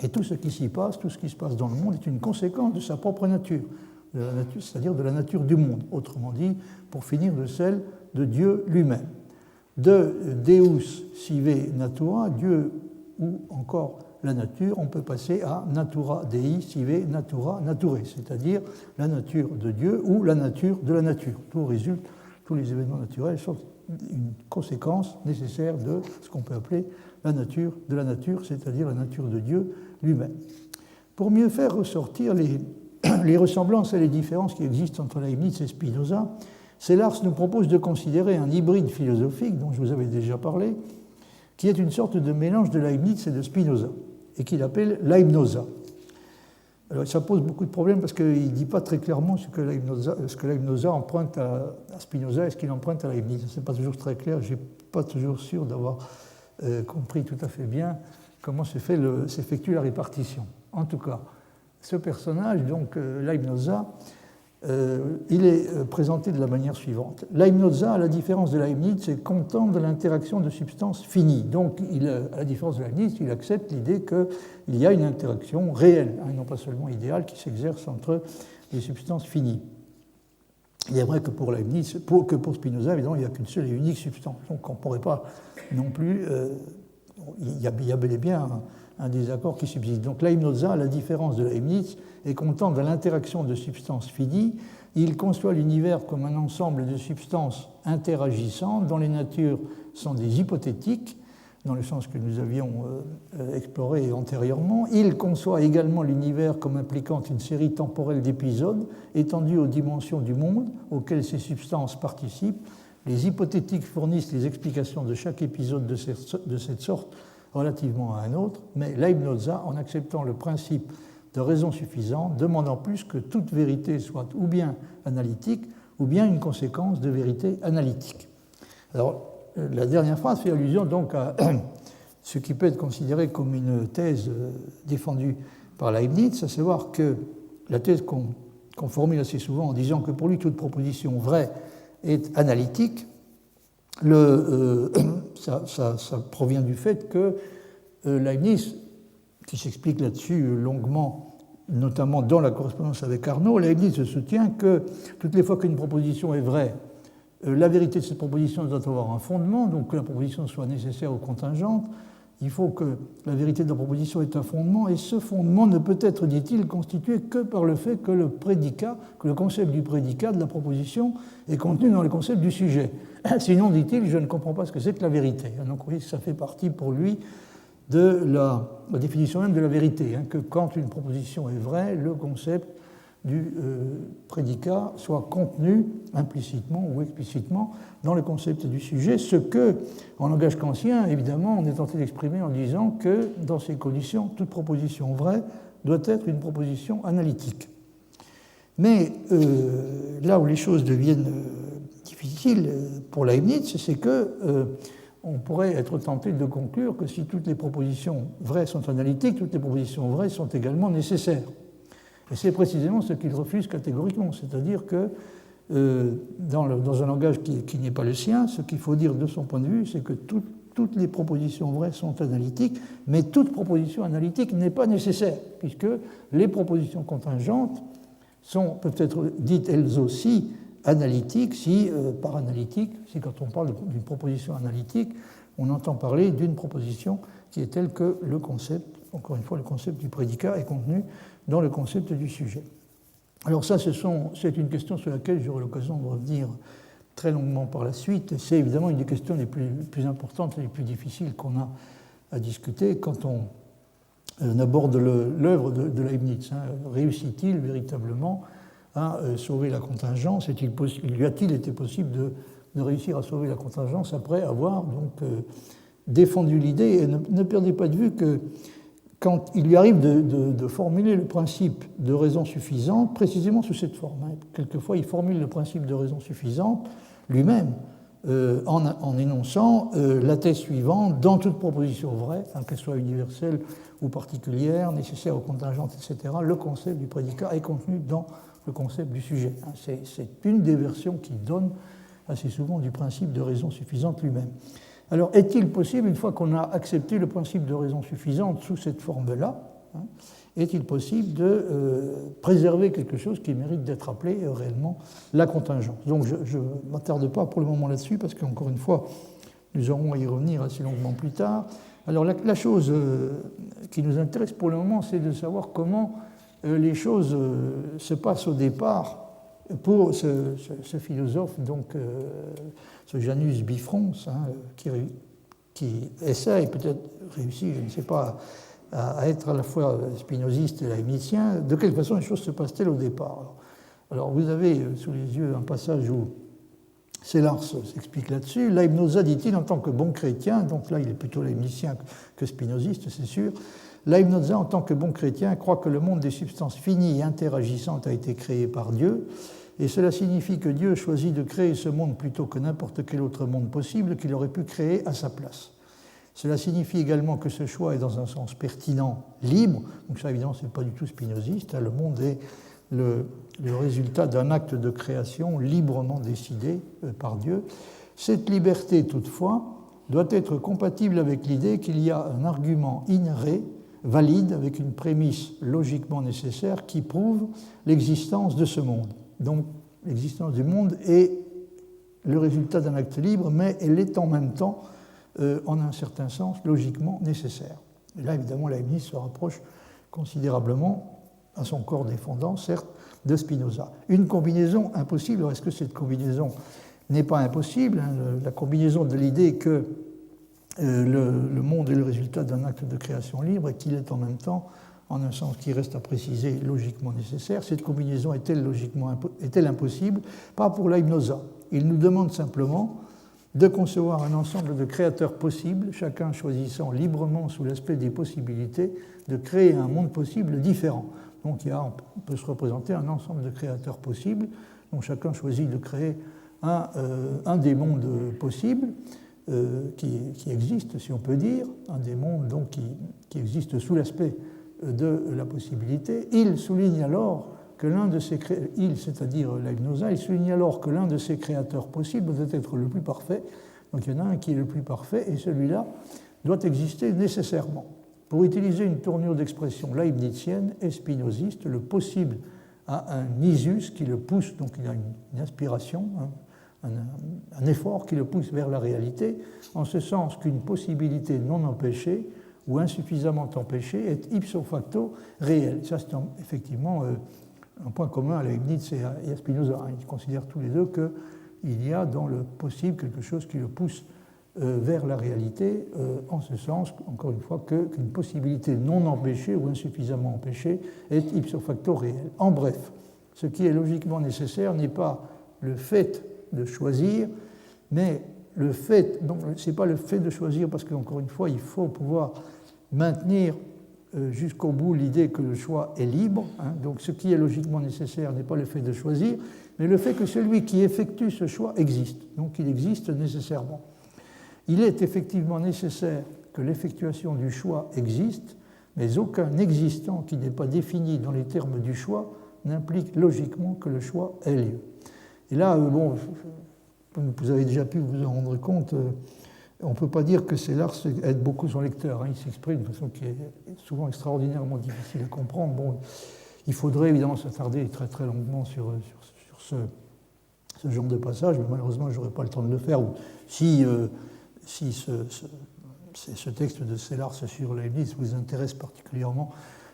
et tout ce qui s'y passe, tout ce qui se passe dans le monde est une conséquence de sa propre nature, c'est-à-dire de la nature du monde, autrement dit, pour finir, de celle de Dieu lui-même. De Deus sive natura, Dieu ou encore la nature, on peut passer à natura Dei sive natura nature, c'est-à-dire la nature de Dieu ou la nature de la nature. Tout résulte, tous les événements naturels sont une conséquence nécessaire de ce qu'on peut appeler la nature de la nature, c'est-à-dire la nature de Dieu lui-même. Pour mieux faire ressortir les ressemblances et les différences qui existent entre Leibniz et Spinoza, Sellars nous propose de considérer un hybride philosophique, dont je vous avais déjà parlé, qui est une sorte de mélange de Leibniz et de Spinoza, et qu'il appelle Leibnoza. Alors ça pose beaucoup de problèmes parce qu'il ne dit pas très clairement ce que Leibnoza emprunte à Spinoza et ce qu'il emprunte à Leibniz. Ce n'est pas toujours très clair, je ne suis pas toujours sûr d'avoir compris tout à fait bien comment s'effectue la répartition. En tout cas, ce personnage, donc Leibnoza, il est présenté de la manière suivante. Leibnoza, à la différence de Leibniz, est content de l'interaction de substances finies. Donc, à la différence de Leibniz, il accepte l'idée qu'il y a une interaction réelle, et non pas seulement idéale, qui s'exerce entre les substances finies. Il est vrai que pour Leibniz, que pour Spinoza, évidemment, il n'y a qu'une seule et unique substance. Donc, on ne pourrait pas non plus... il y a bel et bien un désaccord qui subsiste. Donc Leibnoza, à la différence de Leibniz, est content de l'interaction de substances finies. Il conçoit l'univers comme un ensemble de substances interagissantes dont les natures sont des hypothétiques, dans le sens que nous avions exploré antérieurement. Il conçoit également l'univers comme impliquant une série temporelle d'épisodes étendus aux dimensions du monde auxquelles ces substances participent. Les hypothétiques fournissent les explications de chaque épisode de cette sorte relativement à un autre, mais Leibnoza, en acceptant le principe de raison suffisante, demande en plus que toute vérité soit ou bien analytique ou bien une conséquence de vérité analytique. Alors, la dernière phrase fait allusion donc à ce qui peut être considéré comme une thèse défendue par Leibniz, à savoir que la thèse qu'on formule assez souvent en disant que pour lui toute proposition vraie est analytique, ça provient du fait que Leibniz, qui s'explique là-dessus longuement, notamment dans la correspondance avec Arnaud, Leibniz soutient que toutes les fois qu'une proposition est vraie, la vérité de cette proposition doit avoir un fondement, donc que la proposition soit nécessaire ou contingente. Il faut que la vérité de la proposition ait un fondement, et ce fondement ne peut être, dit-il, constitué que par le fait que le concept du prédicat de la proposition est contenu dans le concept du sujet. Sinon, dit-il, je ne comprends pas ce que c'est que la vérité. Donc, vous voyez, ça fait partie pour lui de la définition même de la vérité, que quand une proposition est vraie, le concept du prédicat soit contenu implicitement ou explicitement dans le concept du sujet, ce que, en langage kantien, évidemment, on est tenté d'exprimer en disant que, dans ces conditions, toute proposition vraie doit être une proposition analytique. Mais là où les choses deviennent difficiles pour Leibniz, c'est que on pourrait être tenté de conclure que si toutes les propositions vraies sont analytiques, toutes les propositions vraies sont également nécessaires. Et c'est précisément ce qu'il refuse catégoriquement, c'est-à-dire que dans un langage qui n'est pas le sien, ce qu'il faut dire de son point de vue, c'est que toutes les propositions vraies sont analytiques, mais toute proposition analytique n'est pas nécessaire, puisque les propositions contingentes peuvent être dites elles aussi analytiques, par analytique, si quand on parle d'une proposition analytique, on entend parler d'une proposition qui est telle que le concept, encore une fois, le concept du prédicat est contenu dans le concept du sujet. Alors ça, c'est une question sur laquelle j'aurai l'occasion de revenir très longuement par la suite. C'est évidemment une des questions les plus importantes et les plus difficiles qu'on a à discuter quand on aborde l'œuvre de Leibniz. Réussit-il véritablement à sauver la contingence? Lui a-t-il été possible de réussir à sauver la contingence après avoir donc défendu l'idée? Et ne perdez pas de vue que quand il lui arrive de formuler le principe de raison suffisante, précisément sous cette forme. Quelquefois, il formule le principe de raison suffisante lui-même en énonçant la thèse suivante: dans toute proposition vraie, qu'elle soit universelle ou particulière, nécessaire ou contingente, etc., le concept du prédicat est contenu dans le concept du sujet. C'est une des versions qui donne assez souvent du principe de raison suffisante lui-même. Alors, est-il possible, une fois qu'on a accepté le principe de raison suffisante sous cette forme-là, est-il possible de préserver quelque chose qui mérite d'être appelé réellement la contingence? Donc, je ne m'attarde pas pour le moment là-dessus, parce qu'encore une fois, nous aurons à y revenir assez longuement plus tard. Alors, la chose qui nous intéresse pour le moment, c'est de savoir comment les choses se passent au départ pour ce philosophe, donc ce Janus Bifrons, qui essaie, peut-être réussit, je ne sais pas, à être à la fois spinoziste et leibnizien. De quelle façon les choses se passent-elles au départ? Alors vous avez sous les yeux un passage où Sellars s'explique là-dessus. Leibnoza, dit-il, en tant que bon chrétien, donc là il est plutôt leibnizien que spinoziste, c'est sûr, Leibnoza, en tant que bon chrétien, croit que le monde des substances finies et interagissantes a été créé par Dieu, et cela signifie que Dieu choisit de créer ce monde plutôt que n'importe quel autre monde possible qu'il aurait pu créer à sa place. Cela signifie également que ce choix est dans un sens pertinent, libre, donc ça évidemment ce n'est pas du tout spinoziste, le monde est le résultat d'un acte de création librement décidé par Dieu. Cette liberté, toutefois, doit être compatible avec l'idée qu'il y a un argument inhéré, valide, avec une prémisse logiquement nécessaire qui prouve l'existence de ce monde. Donc l'existence du monde est le résultat d'un acte libre, mais elle est en même temps, en un certain sens, logiquement nécessaire. Et là, évidemment, Leibniz se rapproche considérablement, à son corps défendant, certes, de Spinoza. Une combinaison impossible. Alors, est-ce que cette combinaison n'est pas impossible? La combinaison de l'idée que le monde est le résultat d'un acte de création libre et qu'il est en même temps, en un sens qui reste à préciser, logiquement nécessaire. Cette combinaison est-elle impossible? Pas pour Leibnoza. Il nous demande simplement de concevoir un ensemble de créateurs possibles, chacun choisissant librement, sous l'aspect des possibilités, de créer un monde possible différent. Donc on peut se représenter un ensemble de créateurs possibles, dont chacun choisit de créer un des mondes possibles, qui existe, si on peut dire, un des mondes donc, qui existe sous l'aspect de la possibilité. Il souligne alors que l'un de ces c'est-à-dire Leibnoza, il souligne alors que l'un de ces créateurs possibles doit être le plus parfait. Donc il y en a un qui est le plus parfait, et celui-là doit exister nécessairement. Pour utiliser une tournure d'expression leibnizienne et spinoziste, le possible a un isus qui le pousse, donc il a une inspiration, un effort qui le pousse vers la réalité, en ce sens qu'une possibilité non empêchée ou insuffisamment empêchée est ipso facto réelle. Ça, c'est effectivement un point commun à Leibniz et à Spinoza. Ils considèrent tous les deux qu'il y a dans le possible quelque chose qui le pousse vers la réalité, en ce sens, encore une fois, qu'une possibilité non empêchée ou insuffisamment empêchée est ipso facto réelle. En bref, ce qui est logiquement nécessaire n'est pas le fait de choisir, mais le fait, donc ce n'est pas le fait de choisir, parce qu'encore une fois, il faut pouvoir maintenir jusqu'au bout l'idée que le choix est libre. Donc ce qui est logiquement nécessaire n'est pas le fait de choisir, mais le fait que celui qui effectue ce choix existe. Donc il existe nécessairement. Il est effectivement nécessaire que l'effectuation du choix existe, mais aucun existant qui n'est pas défini dans les termes du choix n'implique logiquement que le choix ait lieu. Et là, bon, vous avez déjà pu vous en rendre compte, on ne peut pas dire que Sellars aide beaucoup son lecteur. Il s'exprime d'une façon qui est souvent extraordinairement difficile à comprendre. Bon, il faudrait évidemment s'attarder très très longuement sur ce genre de passage, mais malheureusement, je n'aurai pas le temps de le faire. Si ce texte de Sellars sur Leibniz vous intéresse particulièrement,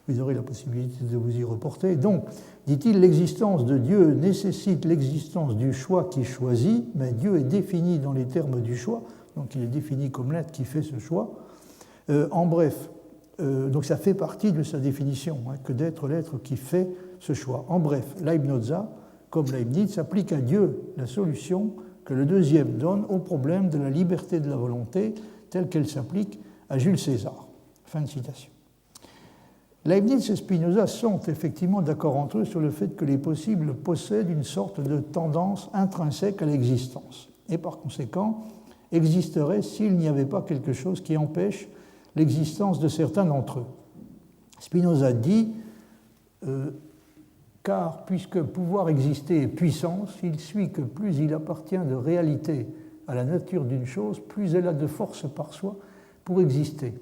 vous aurez la possibilité de vous y reporter. Donc, dit-il, l'existence de Dieu nécessite l'existence du choix qui choisit, mais Dieu est défini dans les termes du choix, donc il est défini comme l'être qui fait ce choix. En bref, donc ça fait partie de sa définition, que d'être l'être qui fait ce choix. En bref, Leibniza, comme Leibniz, applique à Dieu la solution que le deuxième donne au problème de la liberté de la volonté telle qu'elle s'applique à Jules César. Fin de citation. Leibniz et Spinoza sont effectivement d'accord entre eux sur le fait que les possibles possèdent une sorte de tendance intrinsèque à l'existence et par conséquent existeraient s'il n'y avait pas quelque chose qui empêche l'existence de certains d'entre eux. Spinoza dit car puisque pouvoir exister est puissance, il suit que plus il appartient de réalité à la nature d'une chose, plus elle a de force par soi pour exister.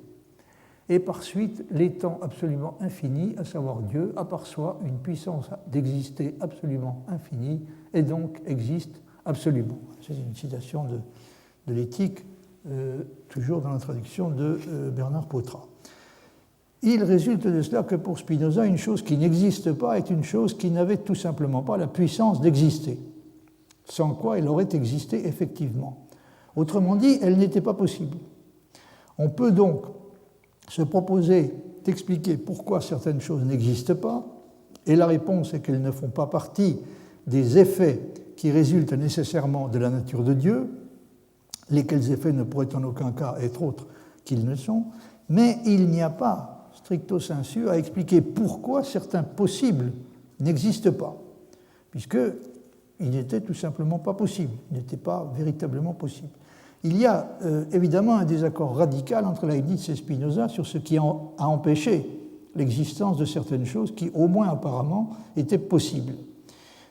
Et par suite, l'étant absolument infini, à savoir Dieu, a par soi une puissance d'exister absolument infinie, et donc existe absolument. C'est une citation de l'éthique, toujours dans la traduction de Bernard Poitras. Il résulte de cela que pour Spinoza, une chose qui n'existe pas est une chose qui n'avait tout simplement pas la puissance d'exister, sans quoi elle aurait existé effectivement. Autrement dit, elle n'était pas possible. On peut donc se proposer d'expliquer pourquoi certaines choses n'existent pas, et la réponse est qu'elles ne font pas partie des effets qui résultent nécessairement de la nature de Dieu, lesquels effets ne pourraient en aucun cas être autres qu'ils ne sont, mais il n'y a pas, stricto sensu, à expliquer pourquoi certains possibles n'existent pas, puisqu'ils n'étaient tout simplement pas possibles, n'étaient pas véritablement possibles. Il y a évidemment un désaccord radical entre Leibniz et Spinoza sur ce qui a empêché l'existence de certaines choses qui, au moins apparemment, étaient possibles.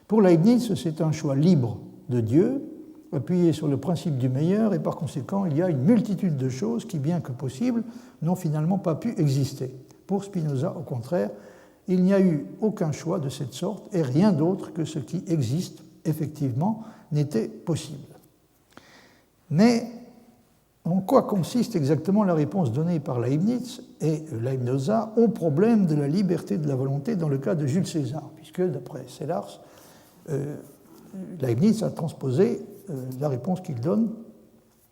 Pour Leibniz, c'est un choix libre de Dieu, appuyé sur le principe du meilleur, et par conséquent, il y a une multitude de choses qui, bien que possibles, n'ont finalement pas pu exister. Pour Spinoza, au contraire, il n'y a eu aucun choix de cette sorte, et rien d'autre que ce qui existe, effectivement, n'était possible. Mais en quoi consiste exactement la réponse donnée par Leibniz et Leibniza au problème de la liberté de la volonté dans le cas de Jules César, puisque, d'après Sellars, Leibniz a transposé la réponse qu'il donne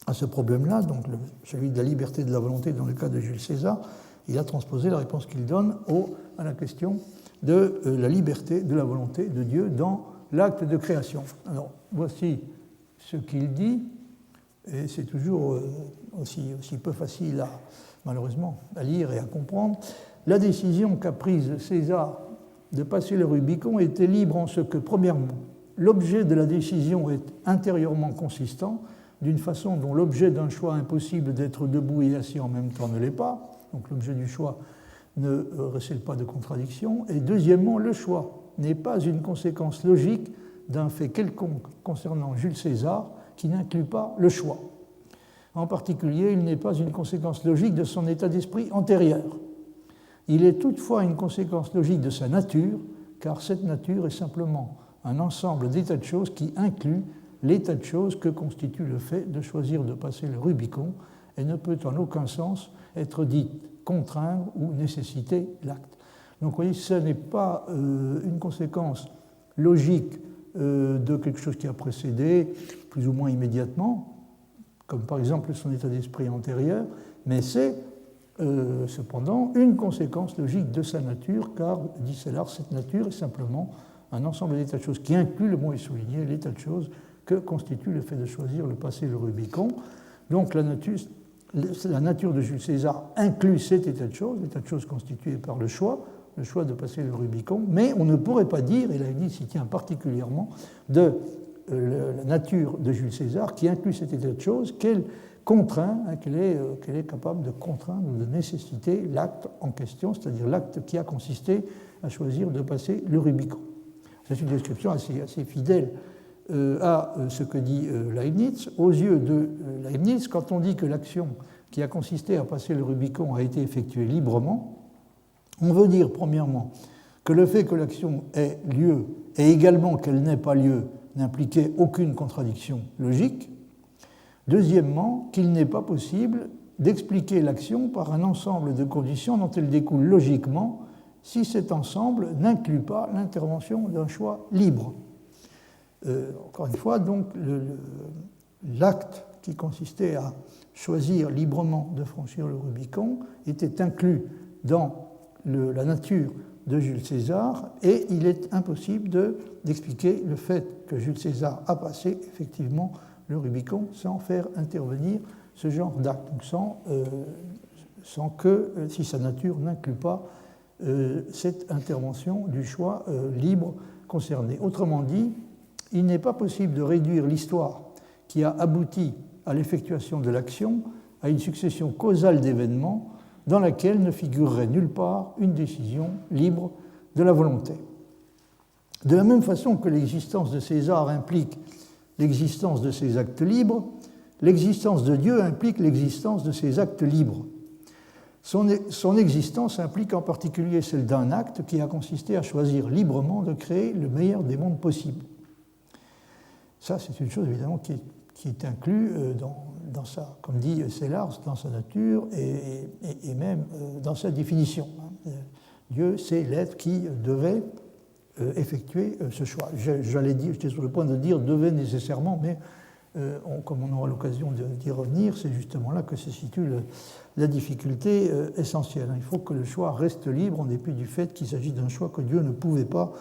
à ce problème-là, donc celui de la liberté de la volonté dans le cas de Jules César, il a transposé la réponse qu'il donne à la question de la liberté de la volonté de Dieu dans l'acte de création. Alors, voici ce qu'il dit. Et c'est toujours aussi peu facile, malheureusement, à lire et à comprendre. La décision qu'a prise César de passer le Rubicon était libre en ce que, premièrement, l'objet de la décision est intérieurement consistant, d'une façon dont l'objet d'un choix impossible d'être debout et assis en même temps ne l'est pas. Donc l'objet du choix ne recèle pas de contradiction. Et deuxièmement, le choix n'est pas une conséquence logique d'un fait quelconque concernant Jules César, qui n'inclut pas le choix. En particulier, il n'est pas une conséquence logique de son état d'esprit antérieur. Il est toutefois une conséquence logique de sa nature, car cette nature est simplement un ensemble d'états de choses qui inclut l'état de choses que constitue le fait de choisir de passer le Rubicon et ne peut en aucun sens être dit contraindre ou nécessiter l'acte. Donc vous voyez, ce n'est pas une conséquence logique de quelque chose qui a précédé, plus ou moins immédiatement, comme par exemple son état d'esprit antérieur, mais c'est cependant une conséquence logique de sa nature, car, dit Sellars, cette nature est simplement un ensemble d'états de choses qui inclut, le mot est souligné, l'état de choses que constitue le fait de choisir le passé, le Rubicon. Donc la nature de Jules César inclut cet état de choses constitué par le choix de passer le Rubicon, mais on ne pourrait pas dire, et Leibniz s'y tient particulièrement, de la nature de Jules César qui inclut cet état de choses qu'elle contraint, qu'elle est capable de contraindre ou de nécessiter l'acte en question, c'est-à-dire l'acte qui a consisté à choisir de passer le Rubicon. C'est une description assez fidèle à ce que dit Leibniz. Aux yeux de Leibniz, quand on dit que l'action qui a consisté à passer le Rubicon a été effectuée librement, on veut dire premièrement que le fait que l'action ait lieu et également qu'elle n'ait pas lieu n'impliquait aucune contradiction logique. Deuxièmement, qu'il n'est pas possible d'expliquer l'action par un ensemble de conditions dont elle découle logiquement si cet ensemble n'inclut pas l'intervention d'un choix libre. Encore une fois, donc, l'acte qui consistait à choisir librement de franchir le Rubicon était inclus dans la nature de Jules César, et il est impossible d'expliquer le fait que Jules César a passé effectivement le Rubicon sans faire intervenir ce genre d'acte, sans que, si sa nature n'inclut pas cette intervention du choix libre concerné. Autrement dit, il n'est pas possible de réduire l'histoire qui a abouti à l'effectuation de l'action à une succession causale d'événements dans laquelle ne figurerait nulle part une décision libre de la volonté. De la même façon que l'existence de César implique l'existence de ses actes libres, l'existence de Dieu implique l'existence de ses actes libres. Son existence implique en particulier celle d'un acte qui a consisté à choisir librement de créer le meilleur des mondes possibles. Ça, c'est une chose évidemment qui est inclue dans sa, comme dit Sellars, dans sa nature et même dans sa définition. Dieu, c'est l'être qui devait effectuer ce choix. J'étais sur le point de dire devait nécessairement, mais comme on aura l'occasion d'y revenir, c'est justement là que se situe la difficulté essentielle. Il faut que le choix reste libre en dépit du fait qu'il s'agit d'un choix que Dieu ne pouvait pas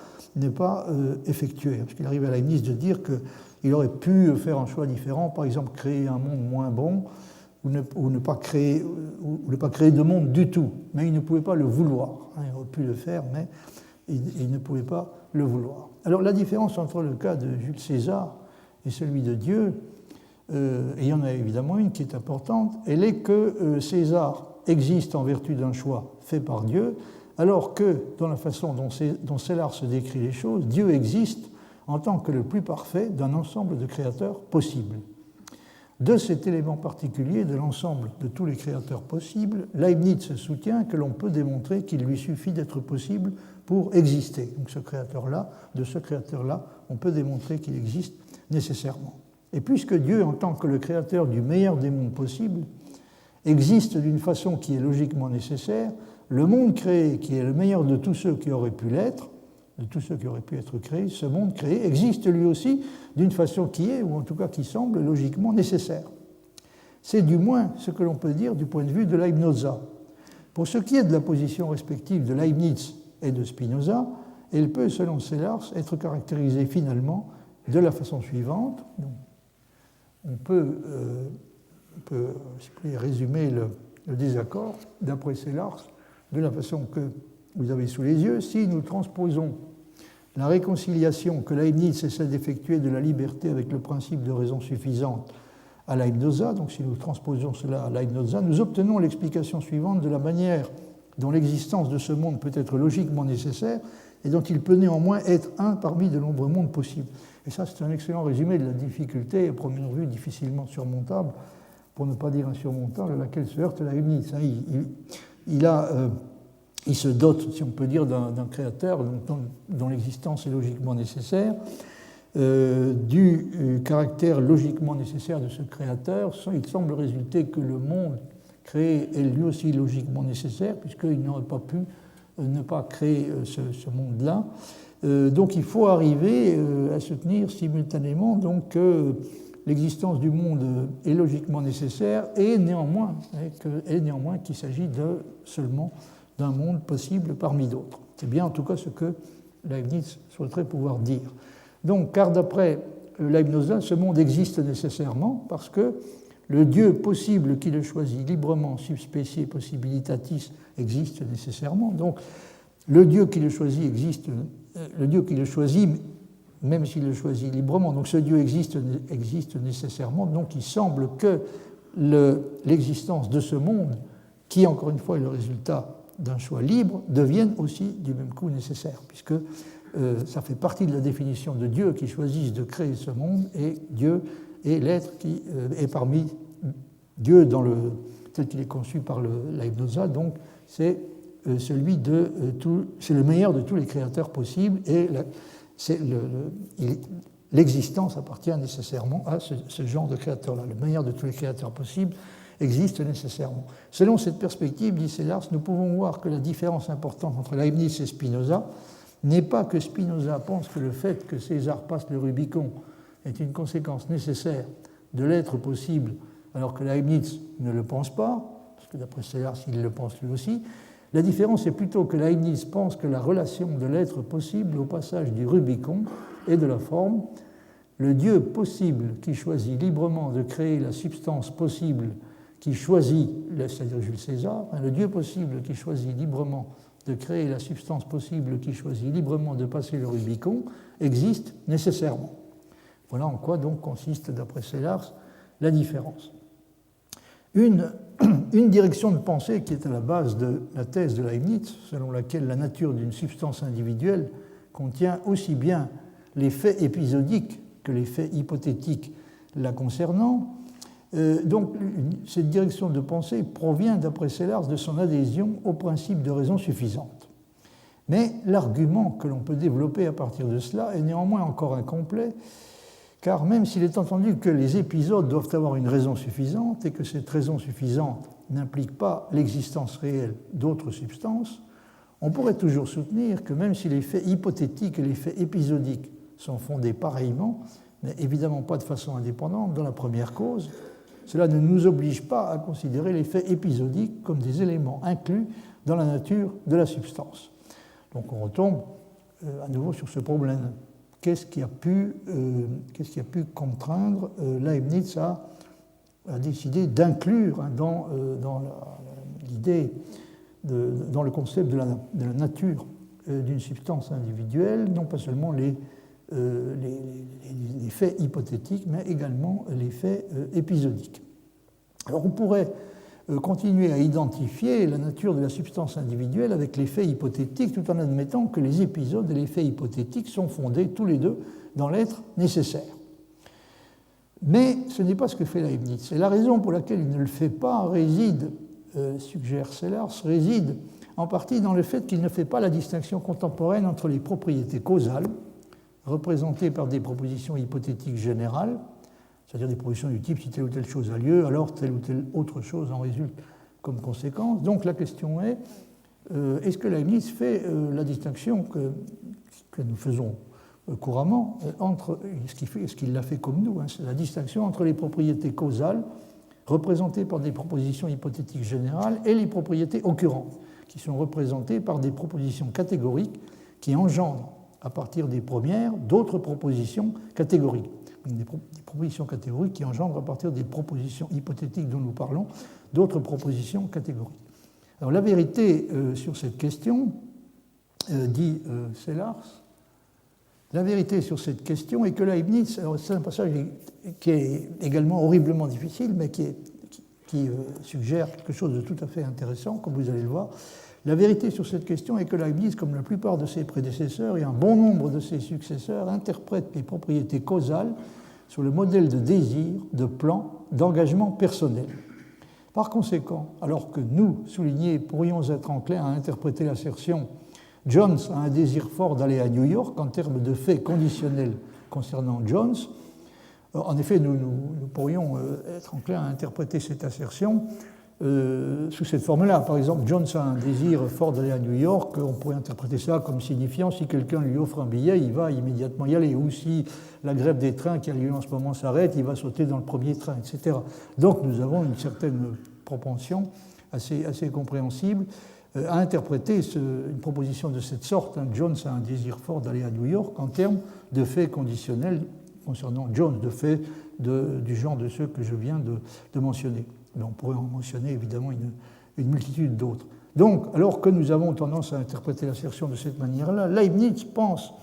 effectuer. Parce qu'il arrive à Leibniz de dire qu'il aurait pu faire un choix différent, par exemple créer un monde moins bon, ou ne pas créer de monde du tout, mais il ne pouvait pas le vouloir. Il aurait pu le faire, mais il ne pouvait pas le vouloir. Alors la différence entre le cas de Jules César et celui de Dieu, et il y en a évidemment une qui est importante, elle est que César existe en vertu d'un choix fait par Dieu, alors que dans la façon dont Sellars se décrit les choses, Dieu existe en tant que le plus parfait d'un ensemble de créateurs possibles. De cet élément particulier de l'ensemble de tous les créateurs possibles, Leibniz soutient que l'on peut démontrer qu'il lui suffit d'être possible pour exister. Donc de ce créateur-là, on peut démontrer qu'il existe nécessairement. Et puisque Dieu, en tant que le créateur du meilleur des mondes possibles, existe d'une façon qui est logiquement nécessaire, le monde créé, qui est le meilleur de tous ceux qui auraient pu l'être, de tous ceux qui auraient pu être créés, ce monde créé existe lui aussi d'une façon qui est, ou en tout cas qui semble, logiquement nécessaire. C'est du moins ce que l'on peut dire du point de vue de Leibniz. Pour ce qui est de la position respective de Leibniz et de Spinoza, elle peut, selon Sellars, être caractérisée finalement de la façon suivante. On peut résumer le désaccord, d'après Sellars, de la façon que vous avez sous les yeux. Si nous transposons la réconciliation que Leibniz essaie d'effectuer de la liberté avec le principe de raison suffisante à Leibniz, donc si nous transposons cela à Leibniz, nous obtenons l'explication suivante de la manière dont l'existence de ce monde peut être logiquement nécessaire et dont il peut néanmoins être un parmi de nombreux mondes possibles. Et ça, c'est un excellent résumé de la difficulté, à première vue difficilement surmontable, pour ne pas dire insurmontable, à laquelle se heurte Leibniz. Il se dote, si on peut dire, d'un créateur dont l'existence est logiquement nécessaire. Du caractère logiquement nécessaire de ce créateur, il semble résulter que le monde créé est lui aussi logiquement nécessaire, puisqu'il n'aurait pas pu ne pas créer ce monde-là. Donc il faut arriver à soutenir simultanément que l'existence du monde est logiquement nécessaire et néanmoins qu'il s'agit seulement d'un monde possible parmi d'autres. C'est bien en tout cas ce que Leibniz souhaiterait pouvoir dire. Donc, car d'après Leibniz, ce monde existe nécessairement parce que le Dieu possible qui le choisit librement, subspecie possibilitatis, existe nécessairement. Donc, le Dieu qui le choisit existe, le Dieu qui le choisit, même s'il le choisit librement. Donc, ce Dieu existe nécessairement. Donc, il semble que l'existence de ce monde, qui encore une fois est le résultat d'un choix libre, devienne aussi du même coup nécessaire, puisque ça fait partie de la définition de Dieu qui choisisse de créer ce monde, et Dieu est l'être qui est parmi Dieu tel qu'il est conçu par le Leibniz. Donc c'est celui de c'est le meilleur de tous les créateurs possibles, et l'existence appartient nécessairement à ce genre de créateur-là. Le meilleur de tous les créateurs possibles existe nécessairement. Selon cette perspective, dit Sellars, nous pouvons voir que la différence importante entre Leibniz et Spinoza n'est pas que Spinoza pense que le fait que César passe le Rubicon est une conséquence nécessaire de l'être possible, alors que Leibniz ne le pense pas, parce que d'après Sellars, il le pense lui aussi. La différence est plutôt que Leibniz pense que la relation de l'être possible au passage du Rubicon est de la forme le Dieu possible qui choisit librement de créer la substance possible qui choisit, c'est-à-dire Jules César, le Dieu possible qui choisit librement de créer la substance possible qui choisit librement de passer le Rubicon, existe nécessairement. Voilà en quoi donc consiste, d'après Sellars, la différence. Une direction de pensée qui est à la base de la thèse de Leibniz, selon laquelle la nature d'une substance individuelle contient aussi bien les faits épisodiques que les faits hypothétiques la concernant. Donc, cette direction de pensée provient, d'après Sellars, de son adhésion au principe de raison suffisante. Mais l'argument que l'on peut développer à partir de cela est néanmoins encore incomplet, car même s'il est entendu que les épisodes doivent avoir une raison suffisante et que cette raison suffisante n'implique pas l'existence réelle d'autres substances, on pourrait toujours soutenir que même si les faits hypothétiques et les faits épisodiques sont fondés pareillement, mais évidemment pas de façon indépendante dans la première cause, cela ne nous oblige pas à considérer les faits épisodiques comme des éléments inclus dans la nature de la substance. Donc on retombe à nouveau sur ce problème. Qu'est-ce qui a pu contraindre Leibniz à décider d'inclure dans l'idée, dans le concept de la nature d'une substance individuelle, non pas seulement les faits hypothétiques, mais également les faits épisodiques. Alors on pourrait continuer à identifier la nature de la substance individuelle avec les faits hypothétiques, tout en admettant que les épisodes et les faits hypothétiques sont fondés tous les deux dans l'être nécessaire. Mais ce n'est pas ce que fait Leibniz. Et la raison pour laquelle il ne le fait pas suggère Sellars, réside en partie dans le fait qu'il ne fait pas la distinction contemporaine entre les propriétés causales, représentées par des propositions hypothétiques générales, c'est-à-dire des propositions du type si telle ou telle chose a lieu, alors telle ou telle autre chose en résulte comme conséquence. Donc la question est, est-ce que Leibniz fait la distinction que nous faisons couramment entre, est-ce qu'il l'a fait comme nous, c'est la distinction entre les propriétés causales représentées par des propositions hypothétiques générales et les propriétés occurrentes, qui sont représentées par des propositions catégoriques qui engendrent à partir des premières d'autres propositions catégoriques. Des propositions catégoriques qui engendrent à partir des propositions hypothétiques dont nous parlons d'autres propositions catégoriques. Alors la vérité sur cette question, dit Sellars, la vérité sur cette question est que Leibniz, alors c'est un passage qui est également horriblement difficile, mais qui suggère quelque chose de tout à fait intéressant, comme vous allez le voir. La vérité sur cette question est que Leibniz, comme la plupart de ses prédécesseurs et un bon nombre de ses successeurs, interprète les propriétés causales sur le modèle de désir, de plan, d'engagement personnel. Par conséquent, alors que nous, soulignés, pourrions être enclins à interpréter l'assertion « Jones a un désir fort d'aller à New York » en termes de faits conditionnels concernant Jones, en effet, nous pourrions être enclins à interpréter cette assertion sous cette forme-là. Par exemple, Jones a un désir fort d'aller à New York, on pourrait interpréter ça comme signifiant si quelqu'un lui offre un billet, il va immédiatement y aller, ou si la grève des trains qui a lieu en ce moment s'arrête, il va sauter dans le premier train, etc. Donc nous avons une certaine propension assez compréhensible a interprété une proposition de cette sorte, hein, Jones a un désir fort d'aller à New York, en termes de faits conditionnels concernant Jones, de faits du genre de ceux que je viens de mentionner. Mais on pourrait en mentionner évidemment une multitude d'autres. Donc, alors que nous avons tendance à interpréter l'assertion de cette manière-là, Leibniz pense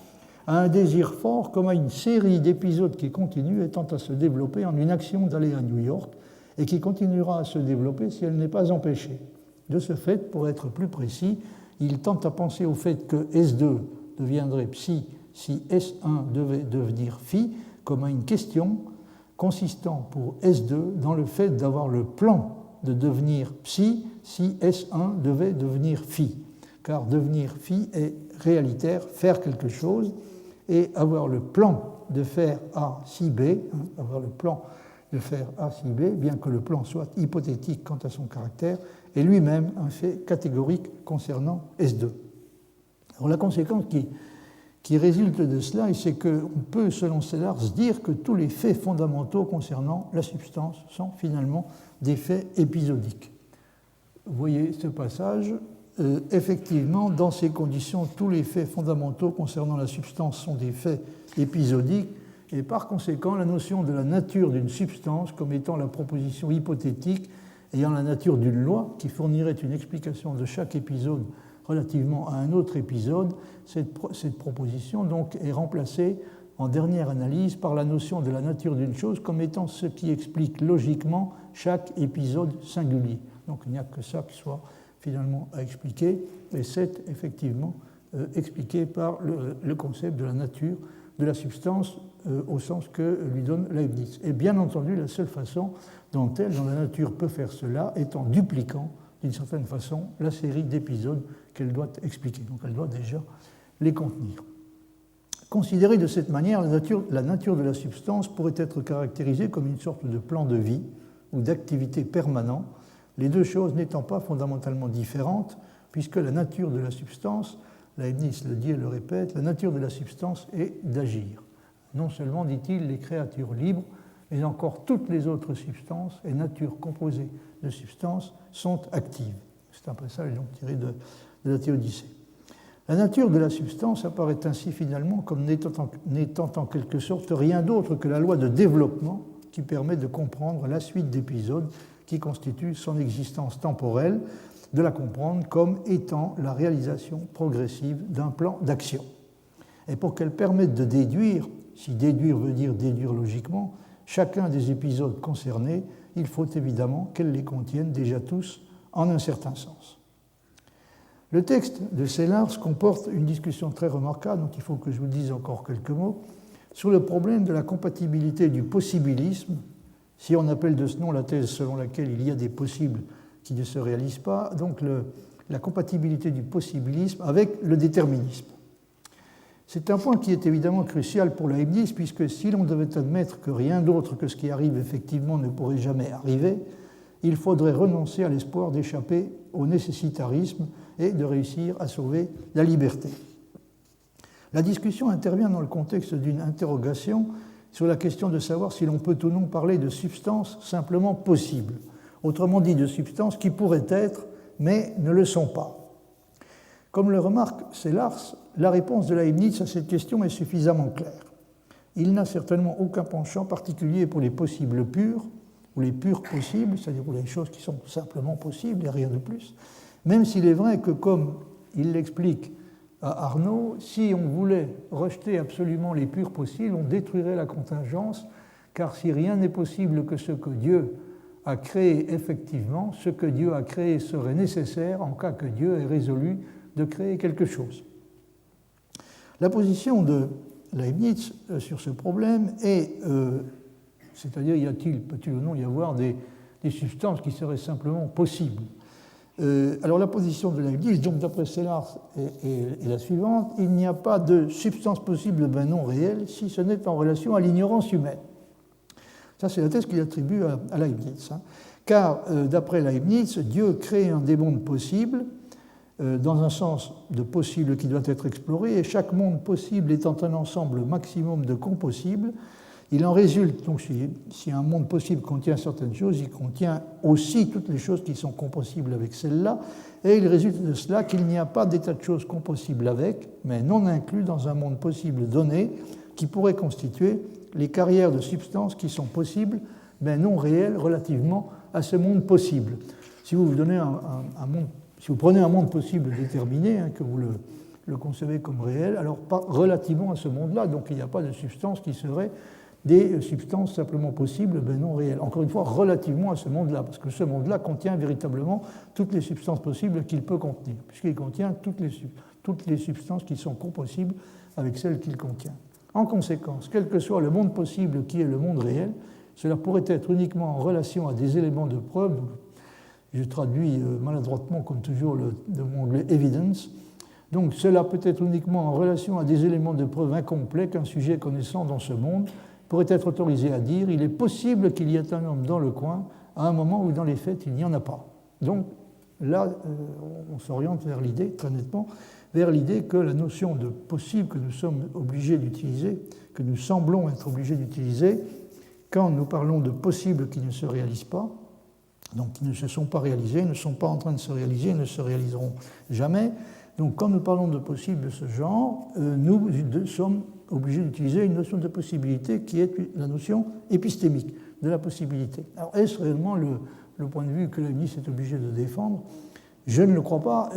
à un désir fort comme à une série d'épisodes qui continuent et tente à se développer en une action d'aller à New York et qui continuera à se développer si elle n'est pas empêchée. De ce fait, pour être plus précis, il tente à penser au fait que S2 deviendrait psi si S1 devait devenir phi, comme à une question consistant pour S2 dans le fait d'avoir le plan de devenir psi si S1 devait devenir phi. Car devenir phi est réalitaire, faire quelque chose, et avoir le plan de faire A si B, avoir le plan de faire A si B, bien que le plan soit hypothétique quant à son caractère, est lui-même un fait catégorique concernant S2. Alors la conséquence qui résulte de cela, c'est qu'on peut, selon Sellars, dire que tous les faits fondamentaux concernant la substance sont finalement des faits épisodiques. Vous voyez ce passage. Effectivement, dans ces conditions, tous les faits fondamentaux concernant la substance sont des faits épisodiques, et par conséquent, la notion de la nature d'une substance comme étant la proposition hypothétique ayant la nature d'une loi qui fournirait une explication de chaque épisode relativement à un autre épisode, cette proposition donc est remplacée en dernière analyse par la notion de la nature d'une chose comme étant ce qui explique logiquement chaque épisode singulier. Donc il n'y a que ça qui soit finalement à expliquer, et c'est effectivement expliqué par le concept de la nature de la substance au sens que lui donne Leibniz. Et bien entendu, la seule façon dont la nature peut faire cela est en dupliquant d'une certaine façon la série d'épisodes qu'elle doit expliquer. Donc elle doit déjà les contenir. Considérée de cette manière, la nature de la substance pourrait être caractérisée comme une sorte de plan de vie ou d'activité permanent, les deux choses n'étant pas fondamentalement différentes, puisque la nature de la substance, Leibniz le dit et le répète, la nature de la substance est d'agir. Non seulement, dit-il, les créatures libres, mais encore toutes les autres substances et natures composées de substances sont actives. C'est un passage donc tiré de la Théodicée. La nature de la substance apparaît ainsi finalement comme n'étant en quelque sorte rien d'autre que la loi de développement qui permet de comprendre la suite d'épisodes qui constituent son existence temporelle, de la comprendre comme étant la réalisation progressive d'un plan d'action. Et pour qu'elle permette de déduire, si déduire veut dire déduire logiquement, chacun des épisodes concernés, il faut évidemment qu'elle les contienne déjà tous en un certain sens. Le texte de Sellars comporte une discussion très remarquable, donc il faut que je vous dise encore quelques mots, sur le problème de la compatibilité du possibilisme, si on appelle de ce nom la thèse selon laquelle il y a des possibles qui ne se réalisent pas, donc la compatibilité du possibilisme avec le déterminisme. C'est un point qui est évidemment crucial pour Leibniz, puisque si l'on devait admettre que rien d'autre que ce qui arrive effectivement ne pourrait jamais arriver, il faudrait renoncer à l'espoir d'échapper au nécessitarisme et de réussir à sauver la liberté. La discussion intervient dans le contexte d'une interrogation sur la question de savoir si l'on peut ou non parler de substances simplement possibles, autrement dit de substances qui pourraient être, mais ne le sont pas. Comme le remarque Sellars, la réponse de Leibniz à cette question est suffisamment claire. Il n'a certainement aucun penchant particulier pour les possibles purs, ou les purs possibles, c'est-à-dire pour les choses qui sont simplement possibles et rien de plus, même s'il est vrai que, comme il l'explique à Arnaud, si on voulait rejeter absolument les purs possibles, on détruirait la contingence, car si rien n'est possible que ce que Dieu a créé effectivement, ce que Dieu a créé serait nécessaire en cas que Dieu ait résolu de créer quelque chose. La position de Leibniz sur ce problème est, c'est-à-dire peut-il ou non y avoir des substances qui seraient simplement possibles. Alors la position de Leibniz, donc d'après Sellars, est la suivante: il n'y a pas de substance possible non réelle si ce n'est en relation à l'ignorance humaine. Ça, c'est la thèse qu'il attribue à Leibniz. Car, d'après Leibniz, Dieu crée un des mondes possibles, dans un sens de possible qui doit être exploré, et chaque monde possible étant un ensemble maximum de compossibles, Il en résulte, donc si un monde possible contient certaines choses, il contient aussi toutes les choses qui sont compossibles avec celles-là, et il résulte de cela qu'il n'y a pas d'état de choses compossibles avec, mais non inclus dans un monde possible donné, qui pourrait constituer les carrières de substances qui sont possibles, mais non réelles relativement à ce monde possible. Si vous prenez un monde possible déterminé, que vous le concevez comme réel, alors pas relativement à ce monde-là, donc il n'y a pas de substances qui seraient des substances simplement possibles, mais non réelles. Encore une fois, relativement à ce monde-là, parce que ce monde-là contient véritablement toutes les substances possibles qu'il peut contenir, puisqu'il contient toutes les substances qui sont compossibles avec celles qu'il contient. En conséquence, quel que soit le monde possible qui est le monde réel, cela pourrait être uniquement en relation à des éléments de preuve, je traduis maladroitement comme toujours de mon anglais evidence, donc cela peut être uniquement en relation à des éléments de preuve incomplets qu'un sujet connaissant dans ce monde pourrait être autorisé à dire il est possible qu'il y ait un homme dans le coin à un moment où dans les faits il n'y en a pas. Donc là, on s'oriente vers l'idée, très nettement, vers l'idée que la notion de possible que nous sommes obligés d'utiliser, que nous semblons être obligés d'utiliser, quand nous parlons de possibles qui ne se réalisent pas, donc qui ne se sont pas réalisés, ne sont pas en train de se réaliser, ne se réaliseront jamais. Donc quand nous parlons de possibles de ce genre, nous sommes obligés d'utiliser une notion de possibilité qui est la notion épistémique de la possibilité. Alors est-ce réellement le point de vue que Leibniz est obligé de défendre? Je ne le crois pas,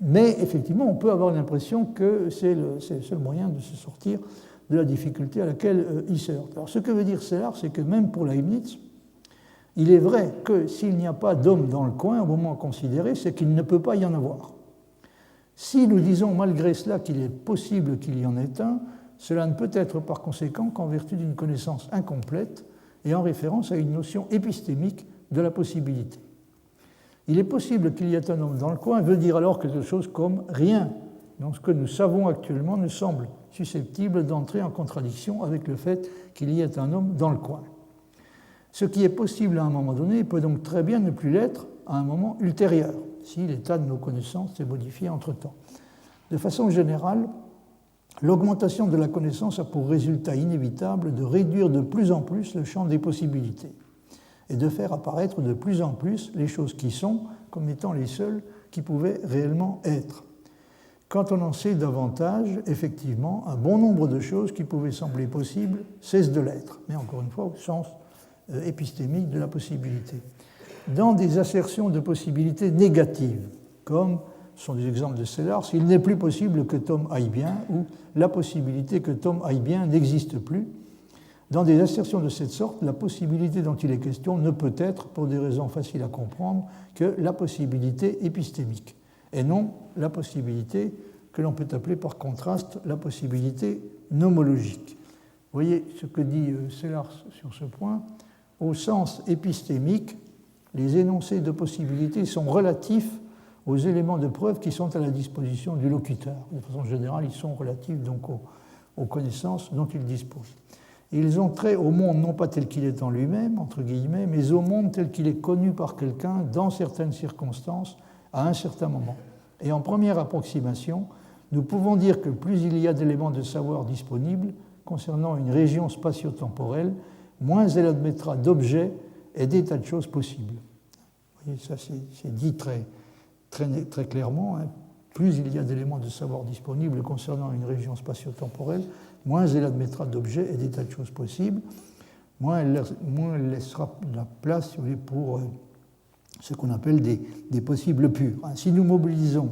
mais effectivement on peut avoir l'impression que c'est le seul moyen de se sortir de la difficulté à laquelle il se heurte. Alors ce que veut dire Sellars, c'est que même pour Leibniz, il est vrai que s'il n'y a pas d'homme dans le coin au moment considéré, c'est qu'il ne peut pas y en avoir. Si nous disons malgré cela qu'il est possible qu'il y en ait un, cela ne peut être par conséquent qu'en vertu d'une connaissance incomplète et en référence à une notion épistémique de la possibilité. Il est possible qu'il y ait un homme dans le coin veut dire alors quelque chose comme rien. Donc ce que nous savons actuellement nous semble susceptible d'entrer en contradiction avec le fait qu'il y ait un homme dans le coin. Ce qui est possible à un moment donné peut donc très bien ne plus l'être à un moment ultérieur, si l'état de nos connaissances s'est modifié entre-temps. De façon générale, l'augmentation de la connaissance a pour résultat inévitable de réduire de plus en plus le champ des possibilités et de faire apparaître de plus en plus les choses qui sont comme étant les seules qui pouvaient réellement être. Quand on en sait davantage, effectivement, un bon nombre de choses qui pouvaient sembler possibles cessent de l'être, mais encore une fois au sens épistémique de la possibilité. Dans des assertions de possibilités négatives, comme sont des exemples de Sellars, il n'est plus possible que Tom aille bien, ou la possibilité que Tom aille bien n'existe plus. Dans des assertions de cette sorte, la possibilité dont il est question ne peut être, pour des raisons faciles à comprendre, que la possibilité épistémique, et non la possibilité que l'on peut appeler par contraste la possibilité nomologique. Vous voyez ce que dit Sellars sur ce point. Au sens épistémique, les énoncés de possibilité sont relatifs aux éléments de preuve qui sont à la disposition du locuteur. De façon générale, ils sont relatifs donc aux connaissances dont il dispose. Ils ont trait au monde non pas tel qu'il est en lui-même, entre guillemets, mais au monde tel qu'il est connu par quelqu'un dans certaines circonstances, à un certain moment. Et en première approximation, nous pouvons dire que plus il y a d'éléments de savoir disponibles concernant une région spatio-temporelle, moins elle admettra d'objets et d'états de choses possibles. Vous voyez, ça c'est dit très clairement. Plus il y a d'éléments de savoir disponibles concernant une région spatio-temporelle, moins elle admettra d'objets et d'états de choses possibles, moins elle laissera la place si vous voulez, pour ce qu'on appelle des possibles purs. Si nous mobilisons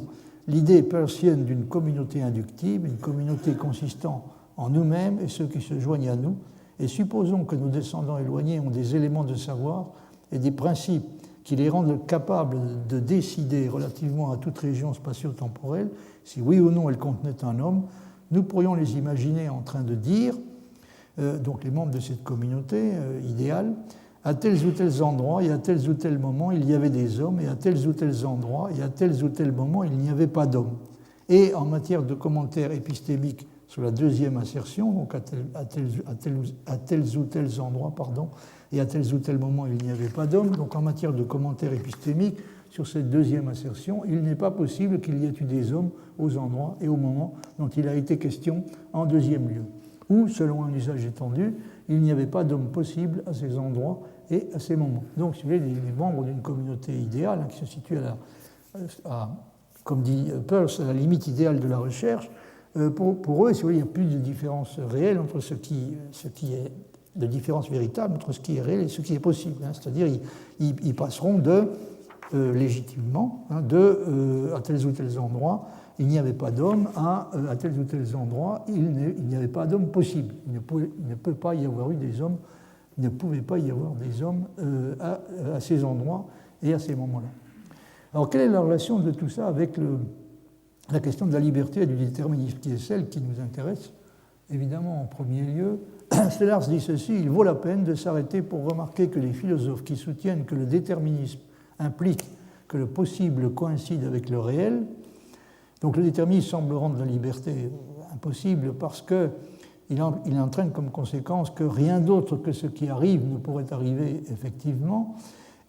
l'idée peircienne d'une communauté inductive, une communauté consistant en nous-mêmes et ceux qui se joignent à nous, et supposons que nos descendants éloignés ont des éléments de savoir et des principes qui les rendent capables de décider relativement à toute région spatio-temporelle, si oui ou non elle contenait un homme, nous pourrions les imaginer en train de dire, donc les membres de cette communauté idéale, à tels ou tels endroits et à tels ou tels moments il y avait des hommes, et à tels ou tels endroits et à tels ou tels moments il n'y avait pas d'hommes. Et en matière de commentaires épistémiques sur la deuxième assertion, donc à tels ou tels endroits, et à tels ou tels moments il n'y avait pas d'hommes, donc en matière de commentaires épistémiques sur cette deuxième assertion, il n'est pas possible qu'il y ait eu des hommes aux endroits et aux moments dont il a été question en deuxième lieu. où, selon un usage étendu, il n'y avait pas d'homme possible à ces endroits et à ces moments. Donc, si vous voulez, les membres d'une communauté idéale, qui se situe comme dit Peirce, à la limite idéale de la recherche, pour eux, si vous voulez, il n'y a plus de différence réelle entre ce qui est de différence véritable entre ce qui est réel et ce qui est possible. C'est-à-dire, ils passeront légitimement, à tels ou tels endroits, il n'y avait pas d'homme, à tels ou tels endroits, il n'y avait pas d'homme possible. Il ne peut pas y avoir eu des hommes, il ne pouvait pas y avoir des hommes à ces endroits et à ces moments-là. Alors, quelle est la relation de tout ça avec la question de la liberté et du déterminisme, qui est celle qui nous intéresse, évidemment, en premier lieu? Sellars dit ceci: il vaut la peine de s'arrêter pour remarquer que les philosophes qui soutiennent que le déterminisme implique que le possible coïncide avec le réel, donc le déterminisme semble rendre la liberté impossible parce qu'il entraîne comme conséquence que rien d'autre que ce qui arrive ne pourrait arriver effectivement.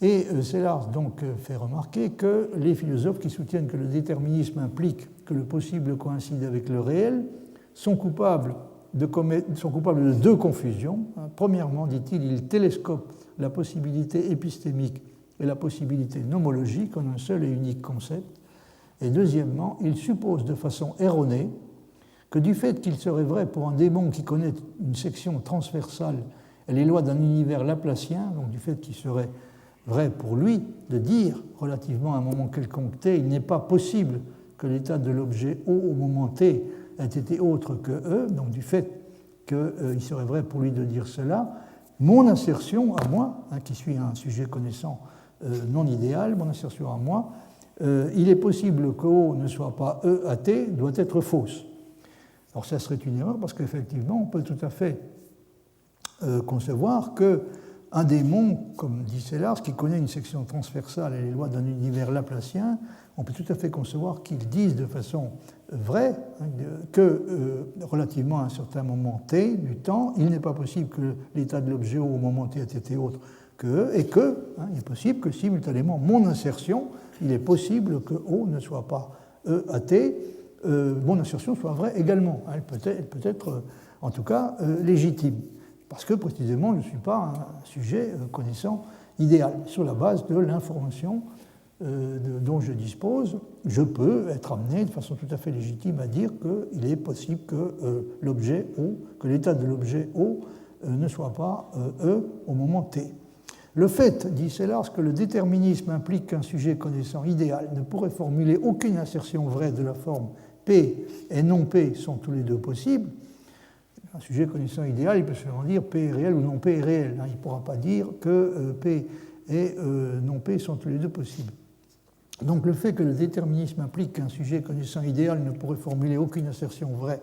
Et Sellars donc fait remarquer que les philosophes qui soutiennent que le déterminisme implique que le possible coïncide avec le réel sont coupables de deux confusions. Premièrement, dit-il, ils télescopent la possibilité épistémique et la possibilité nomologique en un seul et unique concept. Et deuxièmement, ils supposent de façon erronée que du fait qu'il serait vrai pour un démon qui connaît une section transversale et les lois d'un univers laplacien, donc du fait qu'il serait vrai pour lui de dire relativement à un moment quelconque T, il n'est pas possible que l'état de l'objet O au moment T ait été autre que E, donc du fait qu'il serait vrai pour lui de dire cela, mon assertion à moi, qui suis un sujet connaissant non idéal, mon assertion à moi, il est possible que O ne soit pas E à T, doit être fausse. Alors ça serait une erreur parce qu'effectivement, on peut tout à fait concevoir qu'un démon, comme dit Sellars, qui connaît une section transversale et les lois d'un univers laplacien, on peut tout à fait concevoir qu'il dise de façon vraie que, relativement à un certain moment T du temps, il n'est pas possible que l'état de l'objet O au moment T ait été autre que E, et il est possible que simultanément, mon insertion, il est possible que O ne soit pas E à T, mon assertion soit vraie également. Elle peut être, en tout cas, légitime. Parce que, précisément, je ne suis pas un sujet connaissant idéal. Sur la base de l'information dont je dispose, je peux être amené de façon tout à fait légitime à dire qu'il est possible que l'objet O, que l'état de l'objet O ne soit pas E au moment T. Le fait, dit Sellars, que le déterminisme implique qu'un sujet connaissant idéal ne pourrait formuler aucune assertion vraie de la forme P et non P sont tous les deux possibles. Un sujet connaissant idéal, il peut seulement dire P est réel ou non P est réel. Il ne pourra pas dire que P et non P sont tous les deux possibles. Donc le fait que le déterminisme implique qu'un sujet connaissant idéal ne pourrait formuler aucune assertion vraie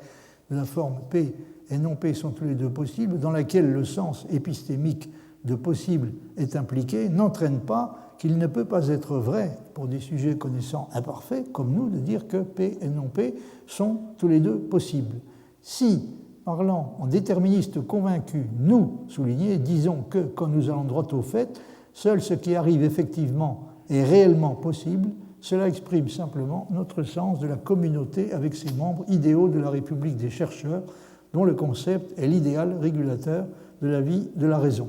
de la forme P et non P sont tous les deux possibles, dans laquelle le sens épistémique de possible est impliqué, n'entraîne pas qu'il ne peut pas être vrai pour des sujets connaissants imparfaits, comme nous, de dire que P et non P sont tous les deux possibles. Si, parlant en déterministe convaincu, nous, soulignés, disons que, quand nous allons droit au fait, seul ce qui arrive effectivement est réellement possible, cela exprime simplement notre sens de la communauté avec ses membres idéaux de la République des chercheurs, dont le concept est l'idéal régulateur de la vie de la raison.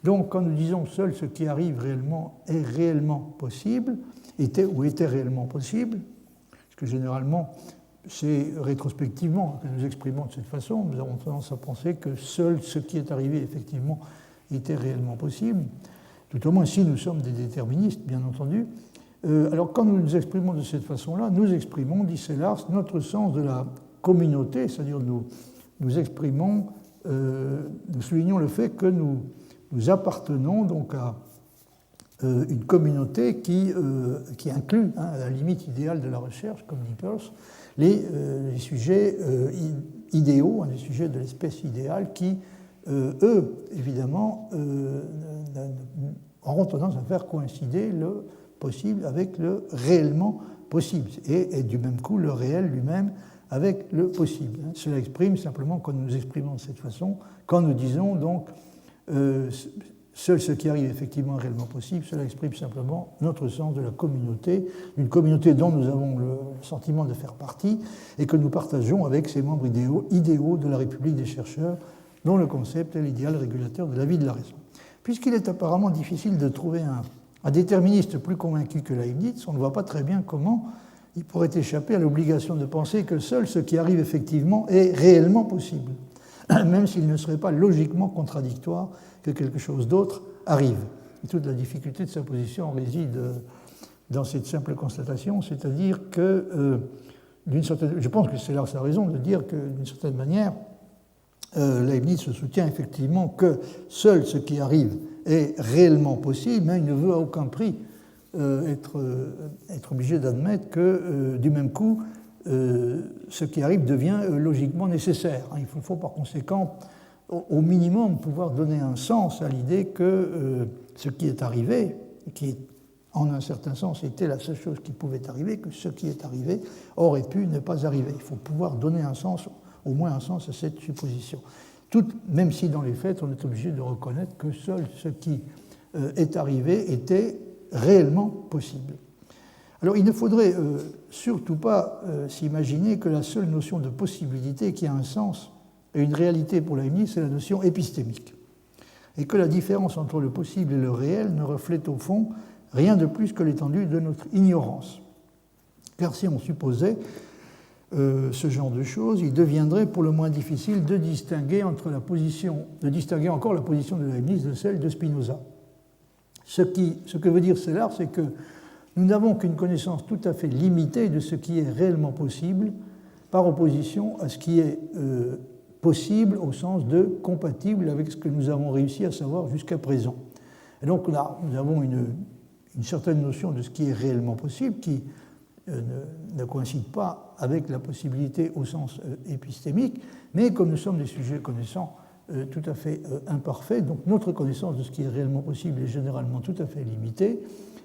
Donc, quand nous disons seul ce qui arrive réellement est réellement possible, était réellement possible, parce que généralement, c'est rétrospectivement que nous exprimons de cette façon, nous avons tendance à penser que seul ce qui est arrivé effectivement était réellement possible, tout au moins si nous sommes des déterministes, bien entendu. Alors, quand nous nous exprimons de cette façon-là, nous exprimons, dit Sellars, notre sens de la communauté, c'est-à-dire nous exprimons, nous soulignons le fait que nous appartenons donc à une communauté qui inclut, à la limite idéale de la recherche, comme dit Peirce, les sujets idéaux, les sujets de l'espèce idéale qui, eux, évidemment, auront tendance à faire coïncider le possible avec le réellement possible, et du même coup le réel lui-même avec le possible. Cela exprime simplement, quand nous nous exprimons de cette façon, quand nous disons donc seul ce qui arrive effectivement est réellement possible, cela exprime simplement notre sens de la communauté, d'une communauté dont nous avons le sentiment de faire partie et que nous partageons avec ces membres idéaux de la République des chercheurs, dont le concept est l'idéal régulateur de la vie de la raison. Puisqu'il est apparemment difficile de trouver un déterministe plus convaincu que Leibniz, on ne voit pas très bien comment il pourrait échapper à l'obligation de penser que seul ce qui arrive effectivement est réellement possible, même s'il ne serait pas logiquement contradictoire que quelque chose d'autre arrive. Et toute la difficulté de sa position réside dans cette simple constatation, c'est-à-dire que, je pense que c'est là sa raison de dire que, d'une certaine manière, Leibniz se soutient effectivement que seul ce qui arrive est réellement possible, mais il ne veut à aucun prix être obligé d'admettre que, du même coup, ce qui arrive devient logiquement nécessaire. Il faut par conséquent, au minimum, pouvoir donner un sens à l'idée que ce qui est arrivé, qui en un certain sens était la seule chose qui pouvait arriver, que ce qui est arrivé aurait pu ne pas arriver. Il faut pouvoir donner un sens, au moins un sens à cette supposition. Même si dans les faits, on est obligé de reconnaître que seul ce qui est arrivé était réellement possible. Alors il ne faudrait surtout pas s'imaginer que la seule notion de possibilité qui a un sens et une réalité pour Leibniz, c'est la notion épistémique. Et que la différence entre le possible et le réel ne reflète au fond rien de plus que l'étendue de notre ignorance. Car si on supposait ce genre de choses, il deviendrait pour le moins difficile de distinguer encore la position de Leibniz de celle de Spinoza. Ce que veut dire cela, c'est que nous n'avons qu'une connaissance tout à fait limitée de ce qui est réellement possible, par opposition à ce qui est possible au sens de compatible avec ce que nous avons réussi à savoir jusqu'à présent. Et donc là, nous avons une certaine notion de ce qui est réellement possible qui ne coïncide pas avec la possibilité au sens épistémique, mais comme nous sommes des sujets connaissants tout à fait imparfaits, donc notre connaissance de ce qui est réellement possible est généralement tout à fait limitée,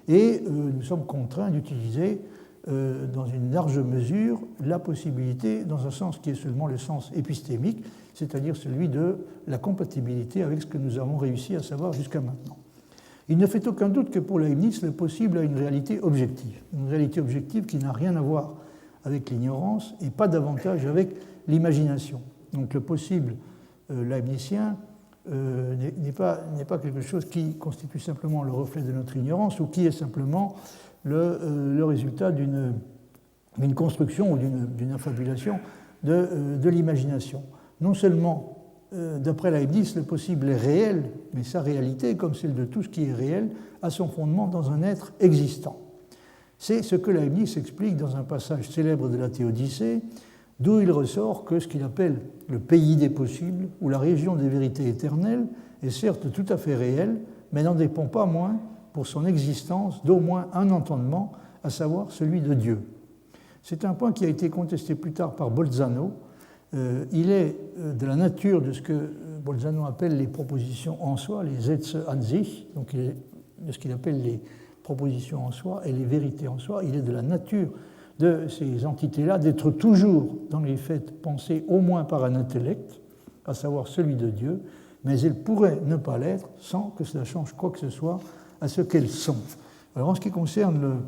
et nous sommes contraints d'utiliser dans une large mesure la possibilité dans un sens qui est seulement le sens épistémique, c'est-à-dire celui de la compatibilité avec ce que nous avons réussi à savoir jusqu'à maintenant. Il ne fait aucun doute que pour Leibniz, le possible a une réalité objective qui n'a rien à voir avec l'ignorance et pas davantage avec l'imagination. Donc le possible leibnizien n'est pas quelque chose qui constitue simplement le reflet de notre ignorance ou qui est simplement le résultat d'une construction ou d'une affabulation de l'imagination. Non seulement, d'après Leibniz, le possible est réel, mais sa réalité, comme celle de tout ce qui est réel, a son fondement dans un être existant. C'est ce que Leibniz explique dans un passage célèbre de la Théodicée, d'où il ressort que ce qu'il appelle le pays des possibles, ou la région des vérités éternelles, est certes tout à fait réel, mais n'en dépend pas moins, pour son existence, d'au moins un entendement, à savoir celui de Dieu. C'est un point qui a été contesté plus tard par Bolzano. Il est de la nature de ce que Bolzano appelle les propositions en soi, les Sätze an sich, donc il est de ce qu'il appelle les propositions en soi et les vérités en soi. Il est de la nature de ces entités-là d'être toujours, dans les faits, pensées au moins par un intellect, à savoir celui de Dieu, mais elles pourraient ne pas l'être sans que cela change quoi que ce soit à ce qu'elles sont. Alors en ce qui concerne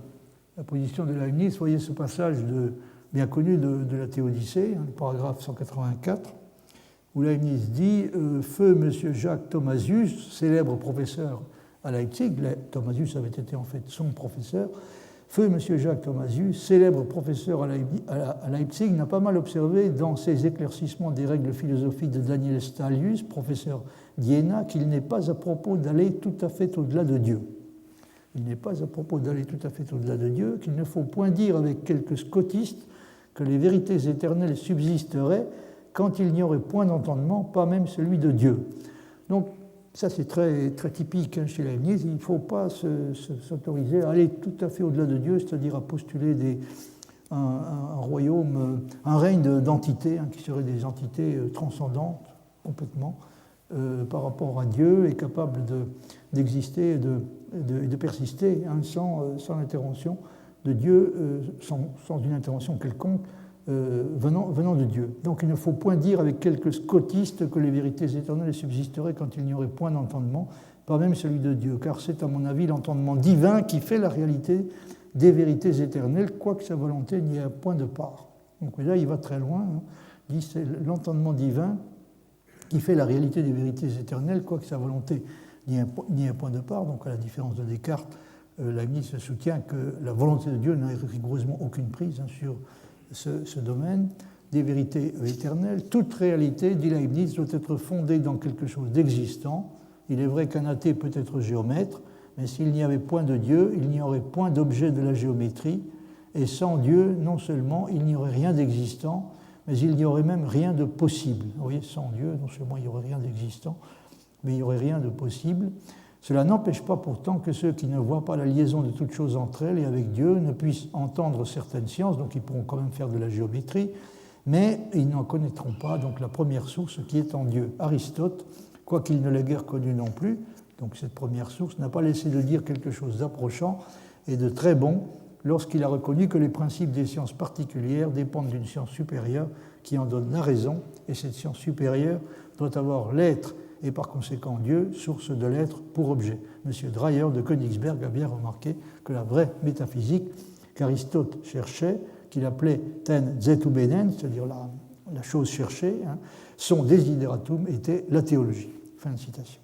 la position de Leibniz, vous voyez ce passage bien connu de la Théodicée, le paragraphe 184, où Leibniz dit « Feu M. Jacques Thomasius, célèbre professeur à Leipzig », Thomasius avait été en fait son professeur, « Feu M. Jacques Thomasius, célèbre professeur à Leipzig, n'a pas mal observé dans ses éclaircissements des règles philosophiques de Daniel Stalius, professeur d'Iéna, qu'il n'est pas à propos d'aller tout à fait au-delà de Dieu. Il n'est pas à propos d'aller tout à fait au-delà de Dieu, qu'il ne faut point dire avec quelques scotistes que les vérités éternelles subsisteraient quand il n'y aurait point d'entendement, pas même celui de Dieu. » Donc, ça c'est très, très typique chez Leibniz, il ne faut pas s'autoriser à aller tout à fait au-delà de Dieu, c'est-à-dire à postuler un royaume, un règne d'entités, qui seraient des entités transcendantes complètement par rapport à Dieu et capables d'exister et de persister sans l'intervention de Dieu, sans une intervention quelconque venant de Dieu. Donc il ne faut point dire avec quelques scotistes que les vérités éternelles subsisteraient quand il n'y aurait point d'entendement, pas même celui de Dieu, car c'est à mon avis l'entendement divin qui fait la réalité des vérités éternelles, quoique sa volonté n'y ait un point de part. Donc là, il va très loin, hein. Il dit c'est l'entendement divin qui fait la réalité des vérités éternelles, quoique sa volonté n'y ait un point de part. Donc à la différence de Descartes, Leibniz soutient que la volonté de Dieu n'a rigoureusement aucune prise, hein, sur ce domaine des vérités éternelles. Toute réalité, dit Leibniz, doit être fondée dans quelque chose d'existant. Il est vrai qu'un athée peut être géomètre, mais s'il n'y avait point de Dieu, il n'y aurait point d'objet de la géométrie, et sans Dieu, non seulement il n'y aurait rien d'existant, mais il n'y aurait même rien de possible. Vous voyez, sans Dieu, non seulement il n'y aurait rien d'existant, mais il n'y aurait rien de possible. Cela n'empêche pas pourtant que ceux qui ne voient pas la liaison de toutes choses entre elles et avec Dieu ne puissent entendre certaines sciences, donc ils pourront quand même faire de la géométrie, mais ils n'en connaîtront pas donc la première source qui est en Dieu. Aristote, quoiqu'il ne l'ait guère connu non plus, donc cette première source, n'a pas laissé de dire quelque chose d'approchant et de très bon lorsqu'il a reconnu que les principes des sciences particulières dépendent d'une science supérieure qui en donne la raison, et cette science supérieure doit avoir l'être et par conséquent Dieu, source de l'être pour objet. M. Dreyer de Königsberg a bien remarqué que la vraie métaphysique qu'Aristote cherchait, qu'il appelait ten zetubenen, c'est-à-dire la chose cherchée, hein, son desideratum était la théologie. Fin de citation.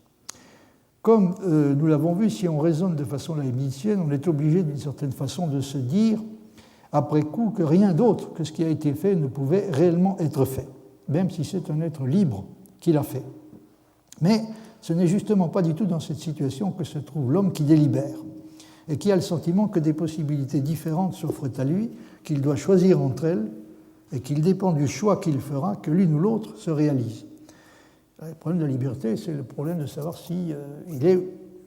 Comme nous l'avons vu, si on raisonne de façon leibnizienne, on est obligé d'une certaine façon de se dire, après coup, que rien d'autre que ce qui a été fait ne pouvait réellement être fait, même si c'est un être libre qui l'a fait. Mais ce n'est justement pas du tout dans cette situation que se trouve l'homme qui délibère et qui a le sentiment que des possibilités différentes s'offrent à lui, qu'il doit choisir entre elles et qu'il dépend du choix qu'il fera que l'une ou l'autre se réalise. Le problème de la liberté, c'est le problème de savoir si il est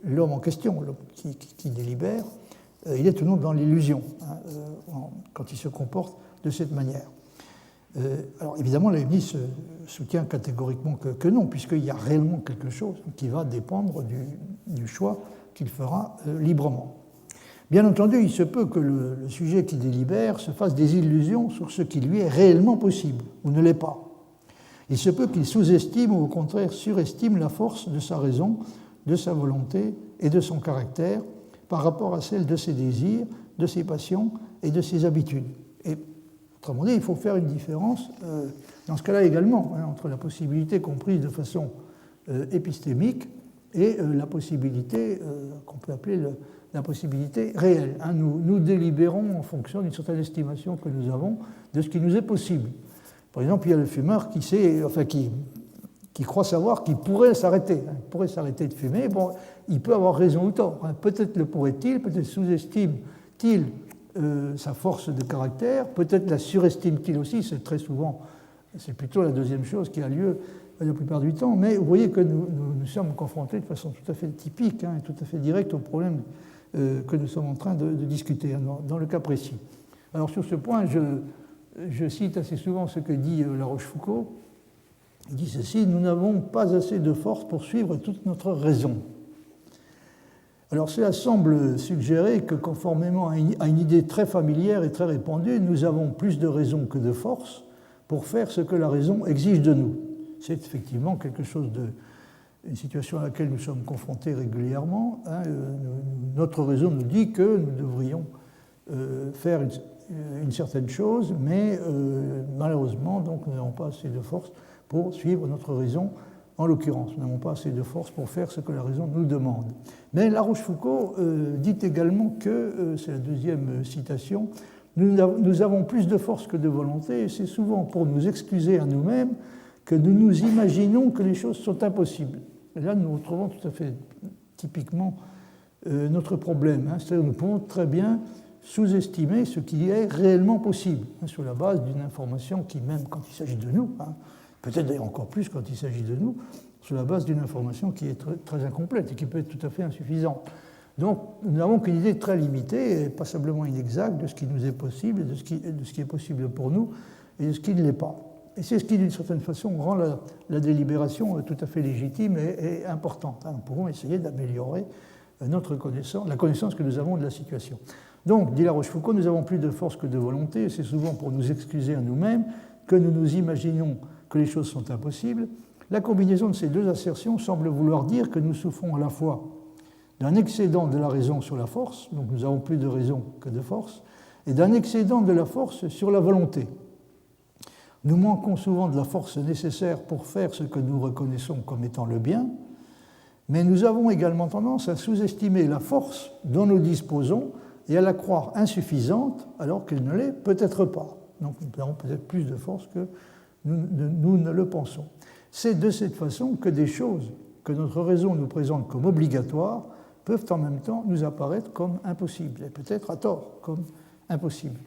l'homme en question, l'homme qui délibère, il est ou non dans l'illusion, hein, quand il se comporte de cette manière. Alors évidemment, Leibniz soutient catégoriquement que non, puisqu'il y a réellement quelque chose qui va dépendre du choix qu'il fera librement. Bien entendu, il se peut que le sujet qui délibère se fasse des illusions sur ce qui lui est réellement possible, ou ne l'est pas. Il se peut qu'il sous-estime ou au contraire surestime la force de sa raison, de sa volonté et de son caractère par rapport à celle de ses désirs, de ses passions et de ses habitudes. Et autrement dit, il faut faire une différence dans ce cas-là également, hein, entre la possibilité comprise de façon épistémique et la possibilité qu'on peut appeler la possibilité réelle. Hein. Nous délibérons en fonction d'une certaine estimation que nous avons de ce qui nous est possible. Par exemple, il y a le fumeur qui croit savoir qu'il pourrait s'arrêter. Hein, il pourrait s'arrêter de fumer. Bon, il peut avoir raison ou tort. Hein. Peut-être le pourrait-il, peut-être sous-estime-t-il sa force de caractère, peut-être la surestime-t-il aussi. C'est très souvent, c'est plutôt la deuxième chose qui a lieu la plupart du temps. Mais vous voyez que nous sommes confrontés de façon tout à fait typique, hein, et tout à fait directe au problème que nous sommes en train de discuter, hein, dans le cas précis. Alors sur ce point, je cite assez souvent ce que dit La Rochefoucauld. Il dit ceci: « Nous n'avons pas assez de force pour suivre toute notre raison. » Alors cela semble suggérer que, conformément à une idée très familière et très répandue, nous avons plus de raison que de force pour faire ce que la raison exige de nous. C'est effectivement quelque chose une situation à laquelle nous sommes confrontés régulièrement. Hein. Notre raison nous dit que nous devrions faire une certaine chose, mais malheureusement, donc, nous n'avons pas assez de force pour suivre notre raison. En l'occurrence, nous n'avons pas assez de force pour faire ce que la raison nous demande. Mais La Rochefoucauld dit également que, c'est la deuxième citation, nous avons plus de force que de volonté, et c'est souvent pour nous excuser à nous-mêmes que nous nous imaginons que les choses sont impossibles. Et là, nous retrouvons tout à fait typiquement notre problème. Hein. C'est-à-dire que nous pouvons très bien sous-estimer ce qui est réellement possible, hein, sur la base d'une information qui, même quand il s'agit de nous, hein, peut-être d'ailleurs encore plus quand il s'agit de nous, sur la base d'une information qui est très, très incomplète et qui peut être tout à fait insuffisante. Donc, nous n'avons qu'une idée très limitée et passablement inexacte de ce qui nous est possible, et de ce qui est possible pour nous et de ce qui ne l'est pas. Et c'est ce qui, d'une certaine façon, rend la délibération tout à fait légitime et importante. Nous pouvons essayer d'améliorer notre connaissance, la connaissance que nous avons de la situation. Donc, dit La Rochefoucauld, nous avons plus de force que de volonté, et c'est souvent pour nous excuser à nous-mêmes que nous nous imaginons que les choses sont impossibles, La combinaison de ces deux assertions semble vouloir dire que nous souffrons à la fois d'un excédent de la raison sur la force, donc nous avons plus de raison que de force, et d'un excédent de la force sur la volonté. Nous manquons souvent de la force nécessaire pour faire ce que nous reconnaissons comme étant le bien, mais nous avons également tendance à sous-estimer la force dont nous disposons et à la croire insuffisante alors qu'elle ne l'est peut-être pas. Donc nous avons peut-être plus de force que nous ne le pensons. C'est de cette façon que des choses que notre raison nous présente comme obligatoires peuvent en même temps nous apparaître comme impossibles, et peut-être à tort comme impossibles.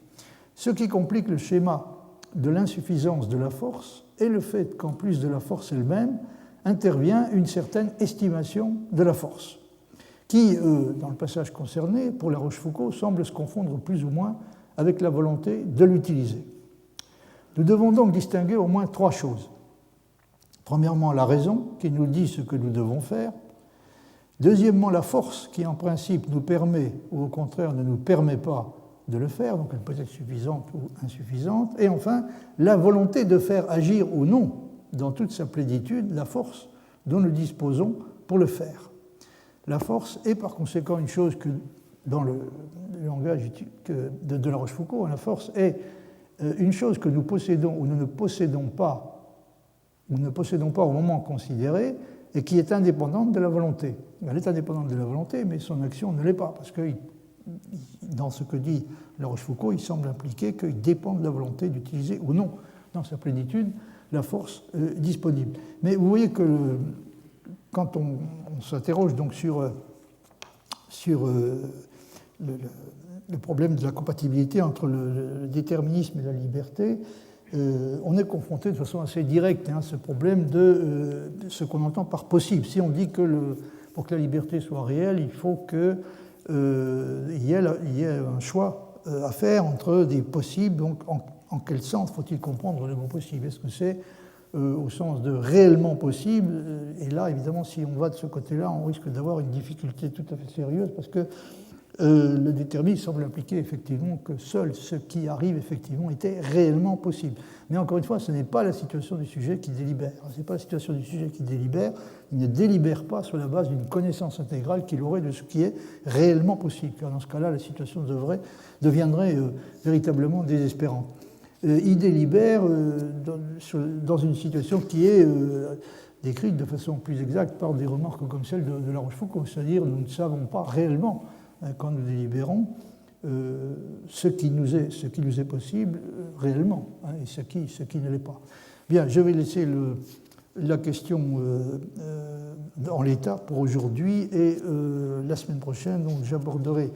Ce qui complique le schéma de l'insuffisance de la force est le fait qu'en plus de la force elle-même, intervient une certaine estimation de la force, qui, dans le passage concerné, pour La Rochefoucauld, semble se confondre plus ou moins avec la volonté de l'utiliser. Nous devons donc distinguer au moins trois choses. Premièrement, la raison, qui nous dit ce que nous devons faire. Deuxièmement, la force, qui en principe nous permet, ou au contraire ne nous permet pas de le faire, donc elle peut être suffisante ou insuffisante. Et enfin, la volonté de faire agir ou non, dans toute sa plénitude, la force dont nous disposons pour le faire. La force est par conséquent une chose que, dans le langage de La Rochefoucauld, la force est une chose que nous possédons ou nous ne possédons pas au moment considéré et qui est indépendante de la volonté. Elle est indépendante de la volonté, mais son action ne l'est pas, parce que dans ce que dit La Rochefoucauld, il semble impliquer qu'il dépend de la volonté d'utiliser ou non, dans sa plénitude, la force disponible. Mais vous voyez que quand on s'interroge donc sur le problème de la compatibilité entre le déterminisme et la liberté, on est confronté de façon assez directe à ce problème de ce qu'on entend par possible. Si on dit que pour que la liberté soit réelle, il faut qu'il y ait un choix à faire entre des possibles, donc en quel sens faut-il comprendre le mot possible? Est-ce que c'est au sens de réellement possible? Et là, évidemment, si on va de ce côté-là, on risque d'avoir une difficulté tout à fait sérieuse, parce que le déterminisme semble impliquer effectivement que seul ce qui arrive effectivement était réellement possible. Mais encore une fois, ce n'est pas la situation du sujet qui délibère. Ce n'est pas la situation du sujet qui délibère. Il ne délibère pas sur la base d'une connaissance intégrale qu'il aurait de ce qui est réellement possible. Car dans ce cas-là, la situation deviendrait véritablement désespérante. Il délibère dans une situation qui est décrite de façon plus exacte par des remarques comme celle de La Rochefoucauld, c'est-à-dire nous ne savons pas réellement, quand nous délibérons, ce qui nous est possible réellement, et ce qui ne l'est pas. Bien, je vais laisser la question en l'état pour aujourd'hui, et la semaine prochaine, donc, j'aborderai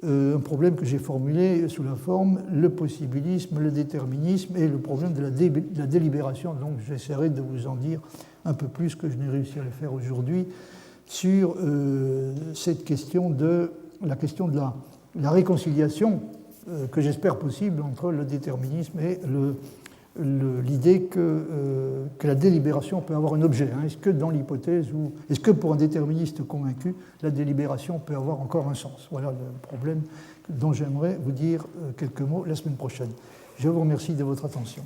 un problème que j'ai formulé sous la forme le possibilisme, le déterminisme et le problème de la délibération. Donc j'essaierai de vous en dire un peu plus que je n'ai réussi à le faire aujourd'hui sur cette question de la réconciliation que j'espère possible entre le déterminisme et l'idée que la délibération peut avoir un objet. Est-ce que dans l'hypothèse est-ce que pour un déterministe convaincu, la délibération peut avoir encore un sens? Voilà le problème dont j'aimerais vous dire quelques mots la semaine prochaine. Je vous remercie de votre attention.